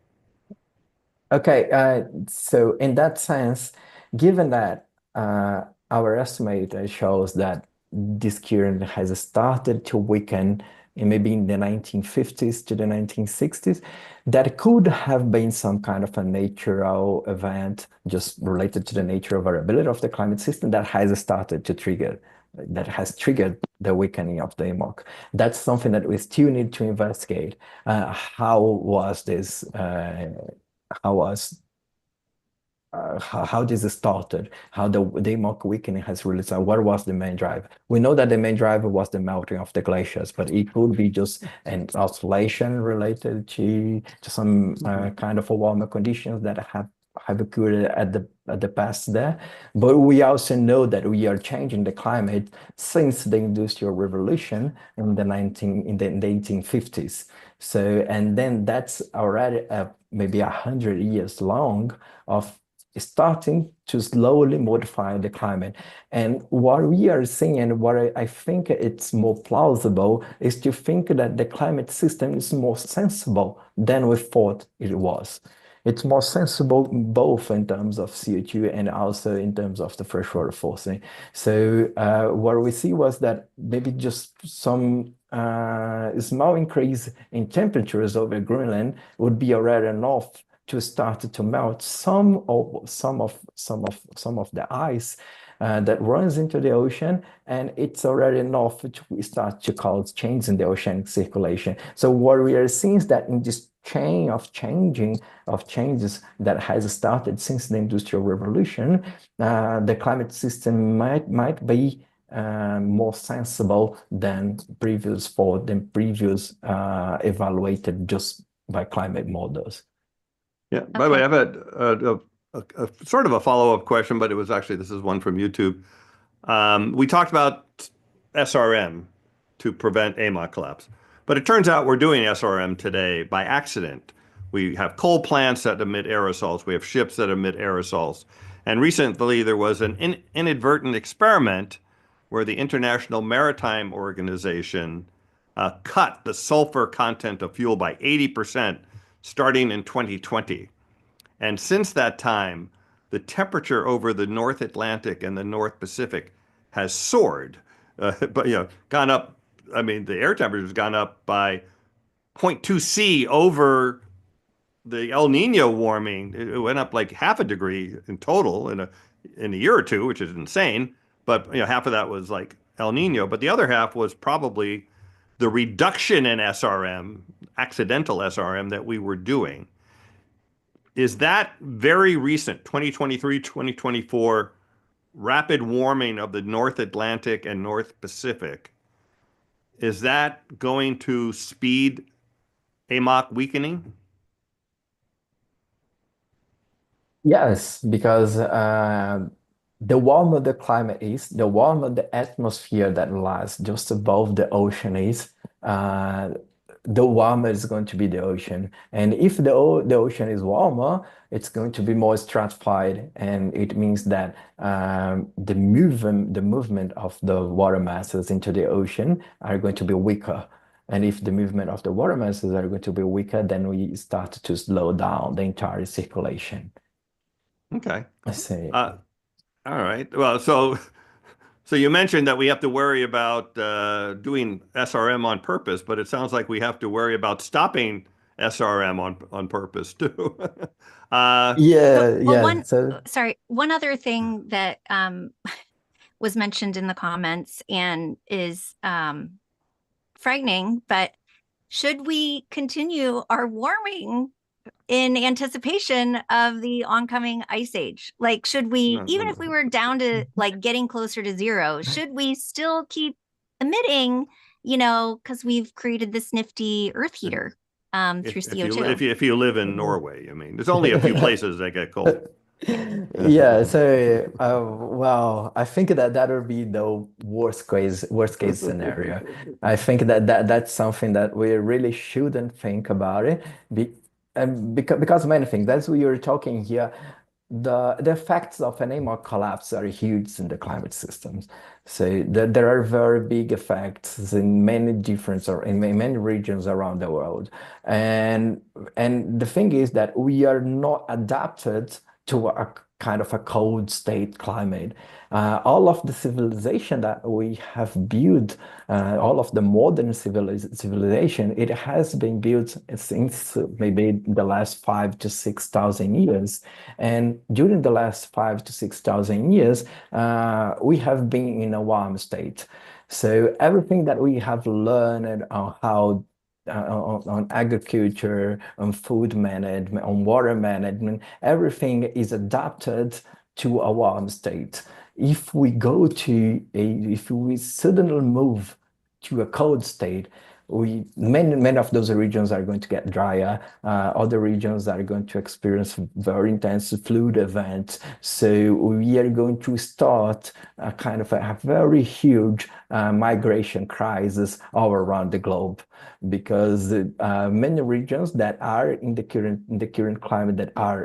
Okay, so in that sense, given that our estimate shows that this current has started to weaken maybe in the 1950s to the 1960s, that could have been some kind of a natural event just related to the nature of variability of the climate system that has started to trigger, that has triggered the weakening of the AMOC. That's something that we still need to investigate. How was this? How this started, how the AMOC weakening has really started, what was the main driver? We know that the main driver was the melting of the glaciers, but it could be just an oscillation related to some kind of a warmer conditions that have occurred at the past there. But we also know that we are changing the climate since the Industrial Revolution in the 1850s. So, and then that's already maybe 100 years long of starting to slowly modify the climate. And what we are seeing, and what I think it's more plausible, is to think that the climate system is more sensible than we thought it was. It's more sensible both in terms of CO2 and also in terms of the freshwater forcing. So what we see was that maybe just some small increase in temperatures over Greenland would be already enough to start to melt some of the ice that runs into the ocean, and it's already enough to start to cause change in the oceanic circulation. So what we are seeing is that in this chain of changes that has started since the Industrial Revolution, the climate system might be more sensible than previous evaluated just by climate models. Yeah. Okay. By the way, I have a sort of a follow-up question, but this is one from YouTube. We talked about SRM to prevent AMOC collapse, but it turns out we're doing SRM today by accident. We have coal plants that emit aerosols. We have ships that emit aerosols. And recently there was an inadvertent experiment where the International Maritime Organization cut the sulfur content of fuel by 80% starting in 2020. And since that time, the temperature over the North Atlantic and the North Pacific has soared, but gone up. I mean, the air temperature has gone up by 0.2 C over the El Nino warming. It went up like half a degree in total in a year or two, which is insane. But half of that was like El Nino, but the other half was probably the reduction in SRM, accidental SRM that we were doing. Is that very recent, 2023, 2024, rapid warming of the North Atlantic and North Pacific, is that going to speed AMOC weakening? Yes, because the warmer the climate is, the warmer the atmosphere that lies just above the ocean is, the warmer is going to be the ocean. And if the ocean is warmer, it's going to be more stratified, and it means that the movement of the water masses into the ocean are going to be weaker. And if the movement of the water masses are going to be weaker, then we start to slow down the entire circulation. Okay. I see. All right. Well, so So you mentioned that we have to worry about doing SRM on purpose, but it sounds like we have to worry about stopping SRM on purpose too. Yeah. So one other thing that was mentioned in the comments and is frightening, but should we continue our warming in anticipation of the oncoming ice age? Like, should we, even if we were down to like getting closer to zero, should we still keep emitting, because we've created this nifty earth heater through CO2? If you live in Norway, I mean, there's only a few places that get cold. Yeah, so well, I think that would be the worst case scenario. I think that's something that we really shouldn't think about it. Because many things, as we were talking here, the effects of an AMOC collapse are huge in the climate systems. So there are very big effects in many different or in many regions around the world. And the thing is that we are not adapted to a kind of a cold state climate. All of the civilization that we have built, all of the modern civilization, it has been built since maybe the last 5 to 6,000 years. And during the last 5 to 6,000 years, we have been in a warm state. So everything that we have learned on how on agriculture, on food management, on water management, everything is adapted to a warm state. If we suddenly move to a cold state, many of those regions are going to get drier. Other regions are going to experience very intense flood events. So we are going to start a kind of a very huge migration crisis all around the globe, because many regions that are in the current climate that are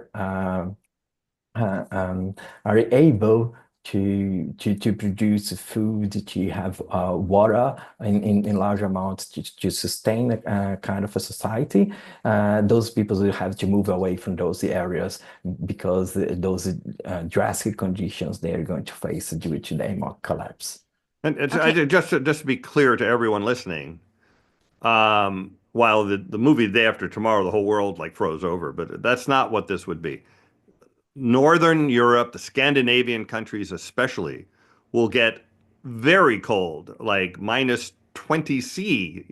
able to produce food, to have water in large amounts to sustain a kind of a society, those people will have to move away from those areas because those drastic conditions they are going to face due to the AMOC collapse. And just to be clear to everyone listening, while the movie Day After Tomorrow, the whole world like froze over, but that's not what this would be. Northern Europe, the Scandinavian countries especially, will get very cold, like minus 20 C,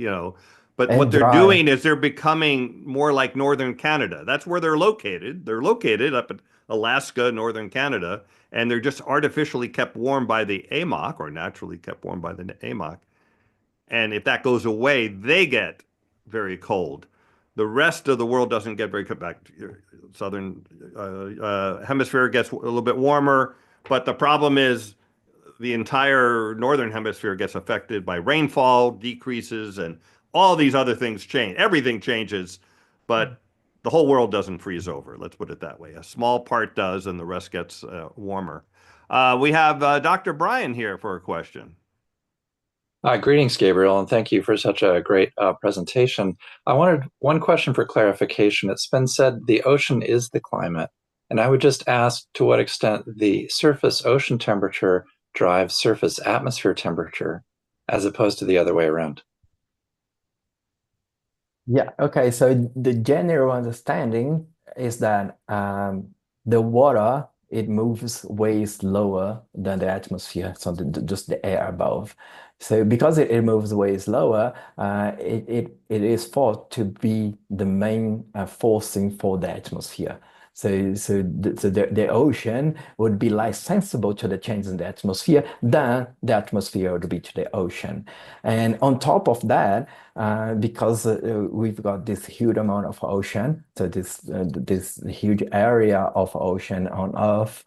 But And what they're dry. doing is they're becoming more like Northern Canada. That's where they're located. They're located up in Alaska, Northern Canada, and they're just artificially kept warm by the AMOC, or naturally kept warm by the AMOC. And if that goes away, they get very cold. The rest of the world doesn't get very cold. Back southern hemisphere gets a little bit warmer, but the problem is the entire northern hemisphere gets affected by rainfall decreases and all these other things change. Everything changes, but the whole world doesn't freeze over. Let's put it that way. A small part does, and the rest gets warmer. We have Dr. Brian here for a question. Greetings, Gabriel, and thank you for such a great presentation. I wanted one question for clarification. It's been said the ocean is the climate, and I would just ask to what extent the surface ocean temperature drives surface atmosphere temperature, as opposed to the other way around. Yeah, okay. So the general understanding is that the water, it moves way slower than the atmosphere, so just the air above. So because it moves way slower, it is thought to be the main forcing for the atmosphere. So the ocean would be less sensible to the changes in the atmosphere than the atmosphere would be to the ocean. And on top of that, because we've got this huge amount of ocean, so this huge area of ocean on Earth,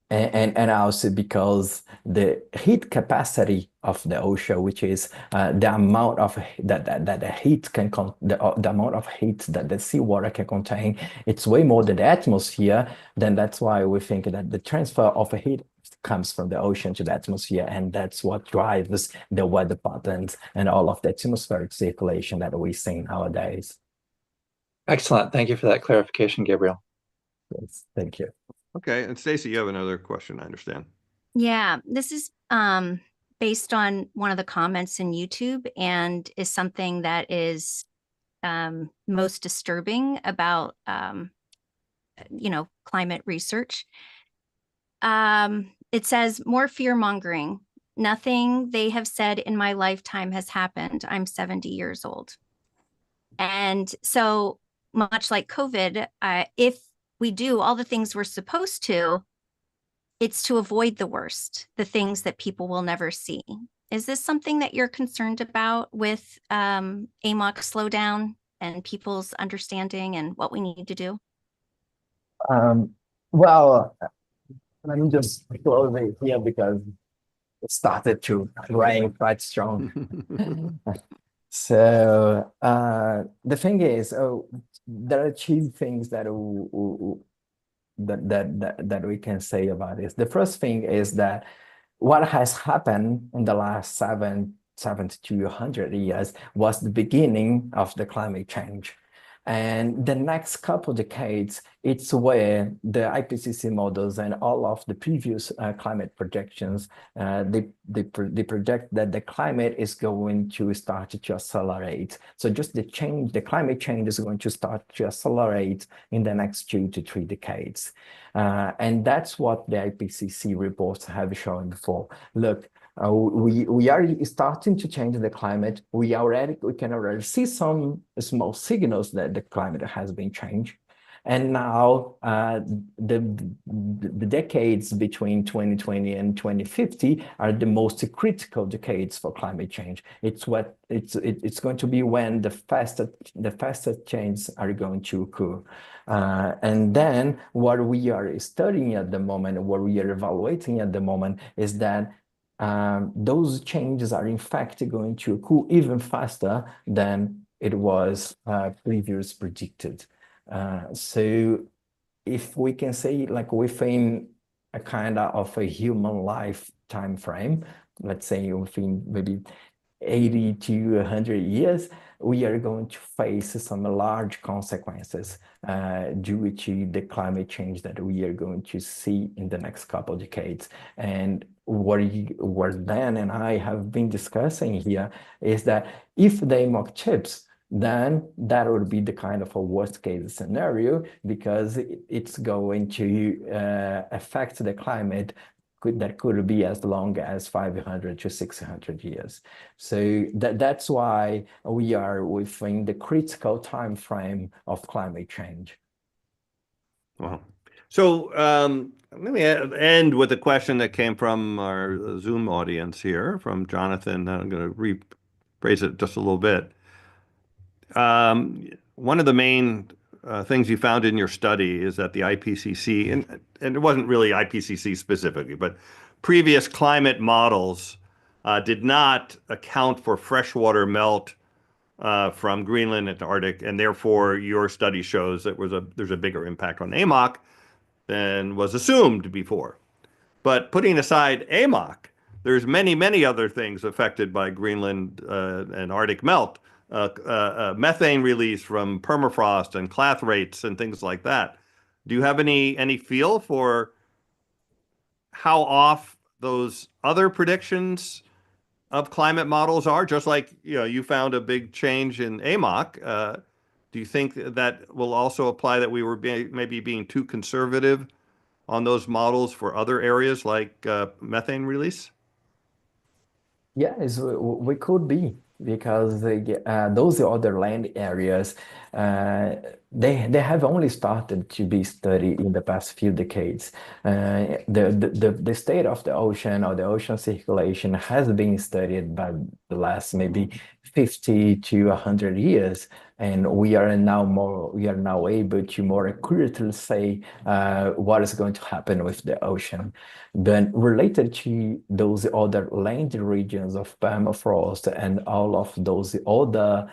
and also because the heat capacity of the ocean, which is the amount of that the heat can the amount of heat that the seawater can contain, it's way more than the atmosphere. Then that's why we think that the transfer of heat comes from the ocean to the atmosphere, and that's what drives the weather patterns and all of the atmospheric circulation that we see nowadays. Excellent. Thank you for that clarification, Gabriel. Yes, thank you. Okay, and Stacy, you have another question, I understand. Yeah, this is based on one of the comments in YouTube and is something that is most disturbing about climate research. It says more fear mongering. Nothing they have said in my lifetime has happened. I'm 70 years old. And so much like COVID, if we do all the things we're supposed to, it's to avoid the worst, the things that people will never see. Is this something that you're concerned about with AMOC slowdown and people's understanding and what we need to do? Well, let me just close it here because it started to rain quite strong. So the thing is, there are two things that we can say about this. The first thing is that what has happened in the last 70 to 100 years was the beginning of the climate change. And the next couple of decades, it's where the IPCC models and all of the previous climate projections, they project that the climate is going to start to accelerate. So just the climate change is going to start to accelerate in the next 2 to 3 decades. And that's what the IPCC reports have shown before. Look, we are starting to change the climate. We can already see some small signals that the climate has been changed. And now the decades between 2020 and 2050 are the most critical decades for climate change. It's going to be when the fastest changes are going to occur. And then what we are studying at the moment, what we are evaluating at the moment is that those changes are in fact going to occur even faster than it was previously predicted. So if we can say like within a kind of a human life time frame, let's say within maybe 80 to 100 years, we are going to face some large consequences due to the climate change that we are going to see in the next couple of decades. And what Dan and I have been discussing here is that if the AMOC chips, then that would be the kind of a worst case scenario because it's going to affect the climate that could be as long as 500 to 600 years. So that's why we are within the critical time frame of climate change. Wow. So let me end with a question that came from our Zoom audience here, from Jonathan. I'm going to rephrase it just a little bit. One of the main things you found in your study is that the IPCC, and it wasn't really IPCC specifically, but previous climate models did not account for freshwater melt from Greenland and Arctic, and therefore your study shows that there's a bigger impact on AMOC than was assumed before. But putting aside AMOC, there's many, many other things affected by Greenland and Arctic melt. Methane release from permafrost and cloth rates and things like that. Do you have any feel for how off those other predictions of climate models are? Just like you found a big change in AMOC. Do you think that will also apply that we were maybe being too conservative on those models for other areas like methane release? Yes, we could be because those other land areas they have only started to be studied in the past few decades. The state of the ocean or the ocean circulation has been studied by the last maybe 50 to 100 years. And we are now able to more accurately say what is going to happen with the ocean. Then related to those other land regions of permafrost and all of those other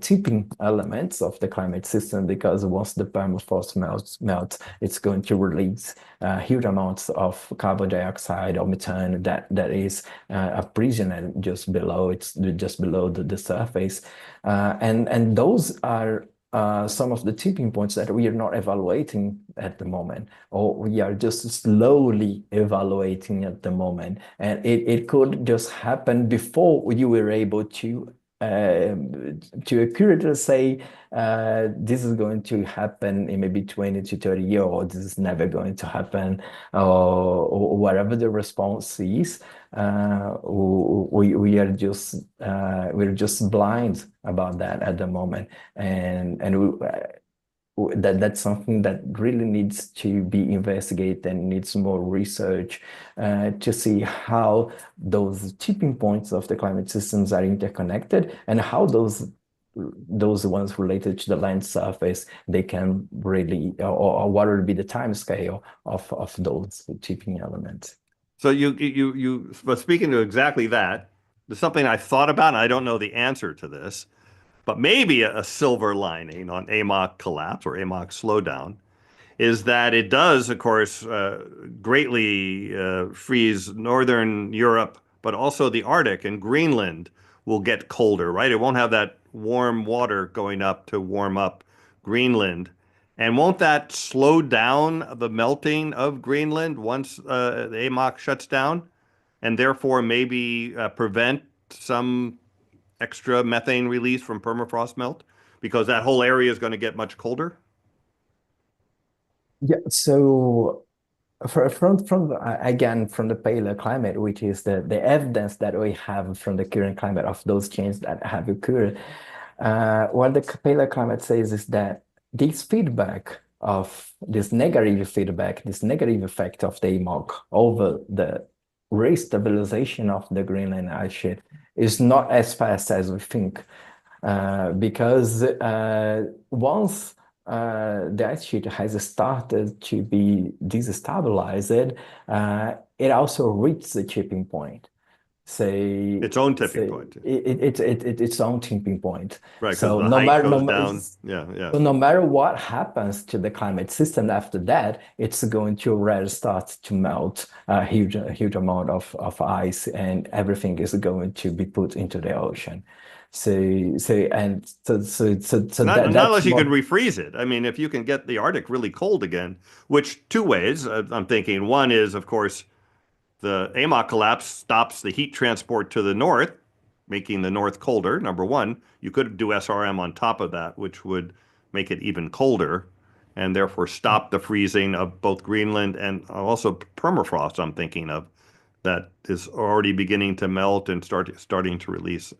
tipping elements of the climate system, because once the permafrost melts, it's going to release huge amounts of carbon dioxide or methane that is aprisioned just below the surface, and those are some of the tipping points that we are not evaluating at the moment, or we are just slowly evaluating at the moment. And it could just happen before you were able to accurately say this is going to happen in maybe 20 to 30 years, or this is never going to happen, or whatever the response is. We're just blind about that at the moment, and that's something that really needs to be investigated and needs more research to see how those tipping points of the climate systems are interconnected, and how those ones related to the land surface, they can really, or what would be the time scale of those tipping elements. So but speaking to exactly that, there's something I thought about, and I don't know the answer to this, but maybe a silver lining on AMOC collapse or AMOC slowdown is that it does, of course, greatly freeze Northern Europe, but also the Arctic and Greenland will get colder, right? It won't have that warm water going up to warm up Greenland. And won't that slow down the melting of Greenland once the AMOC shuts down, and therefore maybe prevent some extra methane release from permafrost melt? Because that whole area is going to get much colder? Yeah, so again, from the paleoclimate, which is the evidence that we have from the current climate of those changes that have occurred, what the paleoclimate says is that this feedback of this negative feedback, this negative effect of the AMOC over the restabilization of the Greenland ice sheet is not as fast as we think, because once the ice sheet has started to be destabilized, it also reaches the tipping point. Say its own tipping point. Its own tipping point. Right, because So the height goes down. Yeah. So no matter what happens to the climate system after that, it's going to already start to melt a huge amount of ice, and everything is going to be put into the ocean. So Not unless you can refreeze it. I mean, if you can get the Arctic really cold again, which two ways I'm thinking. One is, of course, the AMOC collapse stops the heat transport to the north, making the north colder, number one. You could do SRM on top of that, which would make it even colder, and therefore stop the freezing of both Greenland and also permafrost, I'm thinking of, that is already beginning to melt and starting to release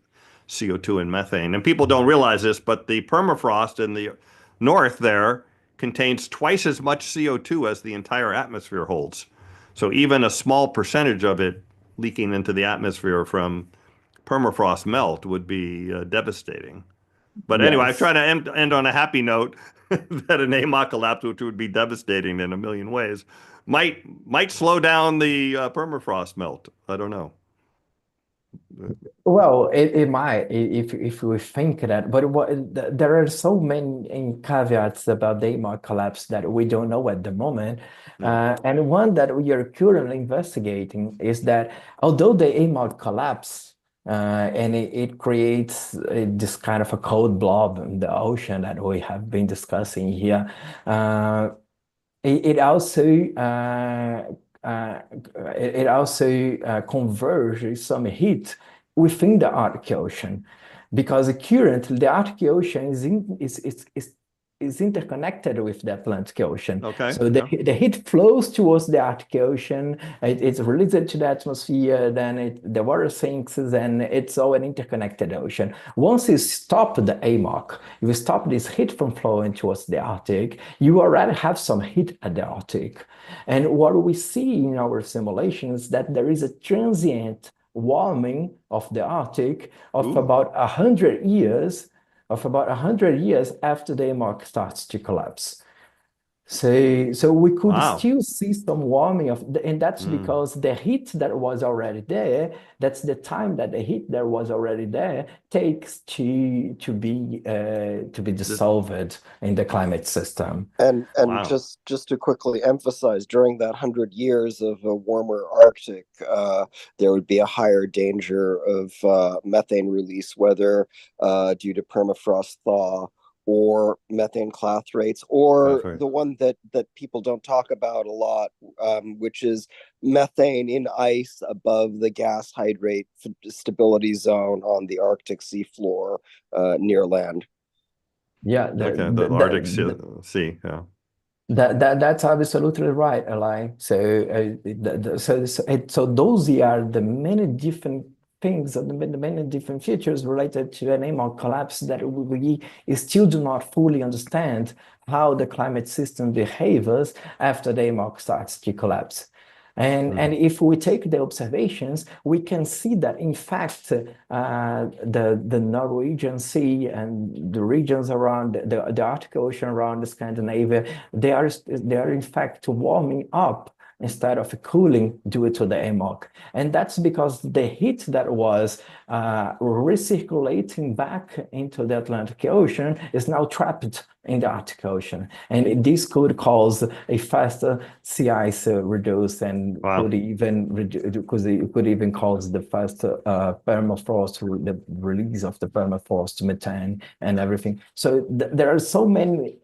CO2 and methane. And people don't realize this, but the permafrost in the north there contains twice as much CO2 as the entire atmosphere holds. So even a small percentage of it leaking into the atmosphere from permafrost melt would be devastating. But anyway, I'm trying to end on a happy note that an AMOC collapse, which would be devastating in a million ways, might slow down the permafrost melt. I don't know. Well, it might if we think that, but there are so many caveats about the AMOC collapse that we don't know at the moment. And one that we are currently investigating is that although the AMOC collapse and it creates this kind of a cold blob in the ocean that we have been discussing here, it also converges some heat within the Arctic Ocean, because currently the Arctic Ocean is interconnected with the Atlantic Ocean. Okay. So the heat flows towards the Arctic Ocean, it's released to the atmosphere, then the water sinks, and it's all an interconnected ocean. Once you stop the AMOC, you stop this heat from flowing towards the Arctic, you already have some heat at the Arctic. And what we see in our simulations is that there is a transient warming of the Arctic of about 100 years after the AMOC starts to collapse. So we could still see some warming and that's because the heat that was already there, that's the time that the heat that was already there takes to be dissolved in the climate system. And just to quickly emphasize, during that 100 years of a warmer Arctic, there would be a higher danger of methane release, whether due to permafrost thaw or methane clathrates, or the one that people don't talk about a lot, which is methane in ice above the gas hydrate stability zone on the Arctic seafloor near land. Yeah, the Arctic Sea. Yeah. That's absolutely right, Eli. So those are the many different things, the many different features related to an AMOC collapse that we still do not fully understand how the climate system behaves after the AMOC starts to collapse. And if we take the observations, we can see that in fact the Norwegian Sea and the regions around the Arctic Ocean around Scandinavia, they are in fact warming up instead of cooling due to the AMOC. And that's because the heat that was recirculating back into the Atlantic Ocean is now trapped in the Arctic Ocean. And this could cause a faster sea ice reduce and could even cause the faster permafrost, the release of the permafrost, methane and everything. So there are so many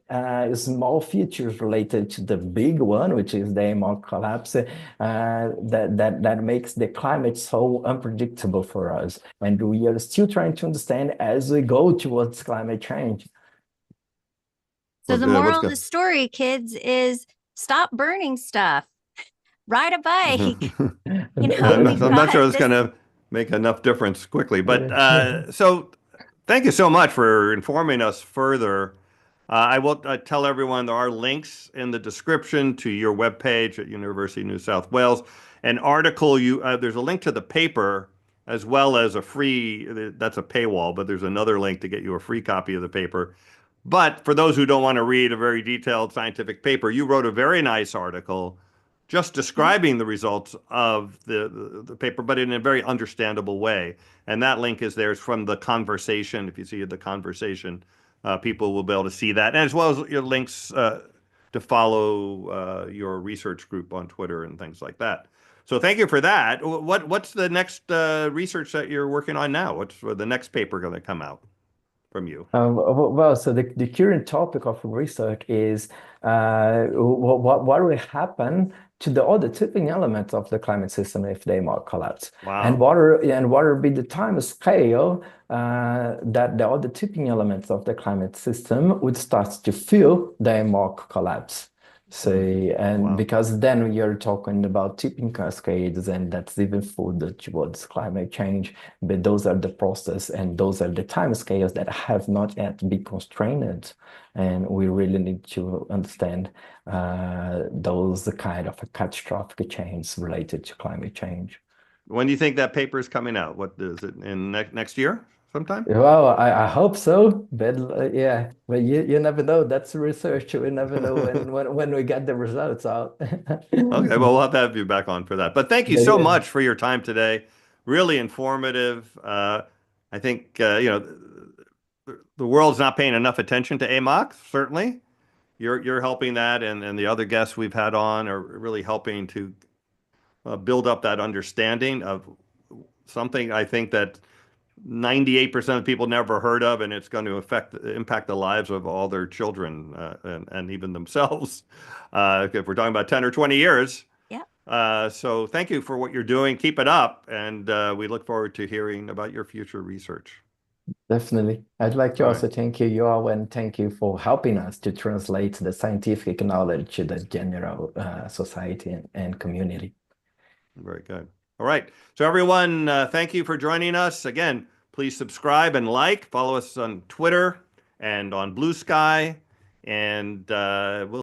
small features related to the big one, which is the AMOC collapse, that makes the climate so unpredictable for us. And we are still trying to understand as we go towards climate change. So the moral of the story, kids, is stop burning stuff. Ride a bike. I'm not sure it's going to make enough difference quickly. But so thank you so much for informing us further. I will tell everyone there are links in the description to your webpage at University of New South Wales. An article, there's a link to the paper as well as a free, that's a paywall, but there's another link to get you a free copy of the paper. But for those who don't want to read a very detailed scientific paper, you wrote a very nice article just describing the results of the paper, but in a very understandable way. And that link is there from the conversation. If you see the conversation, people will be able to see that, and as well as your links to follow your research group on Twitter and things like that. So thank you for that. What's the next research that you're working on now? What's the next paper going to come out from you? Well, so the current topic of research is what will happen to the other tipping elements of the climate system if they might collapse. Wow. And what will be the time scale that the other tipping elements of the climate system would start to feel the AMOC collapse. So, and because then you're talking about tipping cascades, and that's even further towards climate change. But those are the process and those are the time scales that have not yet been constrained. And we really need to understand those kind of catastrophic changes related to climate change. When do you think that paper is coming out? What is it, in next year sometime? Well, I hope so, but yeah, but you never know. That's research. We never know when we get the results out. Okay, well, we'll have to have you back on for that. But thank you so much for your time today. Really informative. I think the world's not paying enough attention to AMOC, certainly. You're helping that, and the other guests we've had on are really helping to build up that understanding of something I think that 98% of people never heard of, and it's going to impact the lives of all their children and even themselves if we're talking about 10 or 20 years. Yeah. So thank you for what you're doing. Keep it up, and we look forward to hearing about your future research. Definitely. I'd like to also thank you, Yoel, and thank you for helping us to translate the scientific knowledge to the general society and community. Very good. All right. So everyone, thank you for joining us. Again, please subscribe and like. Follow us on Twitter and on Blue Sky. And we'll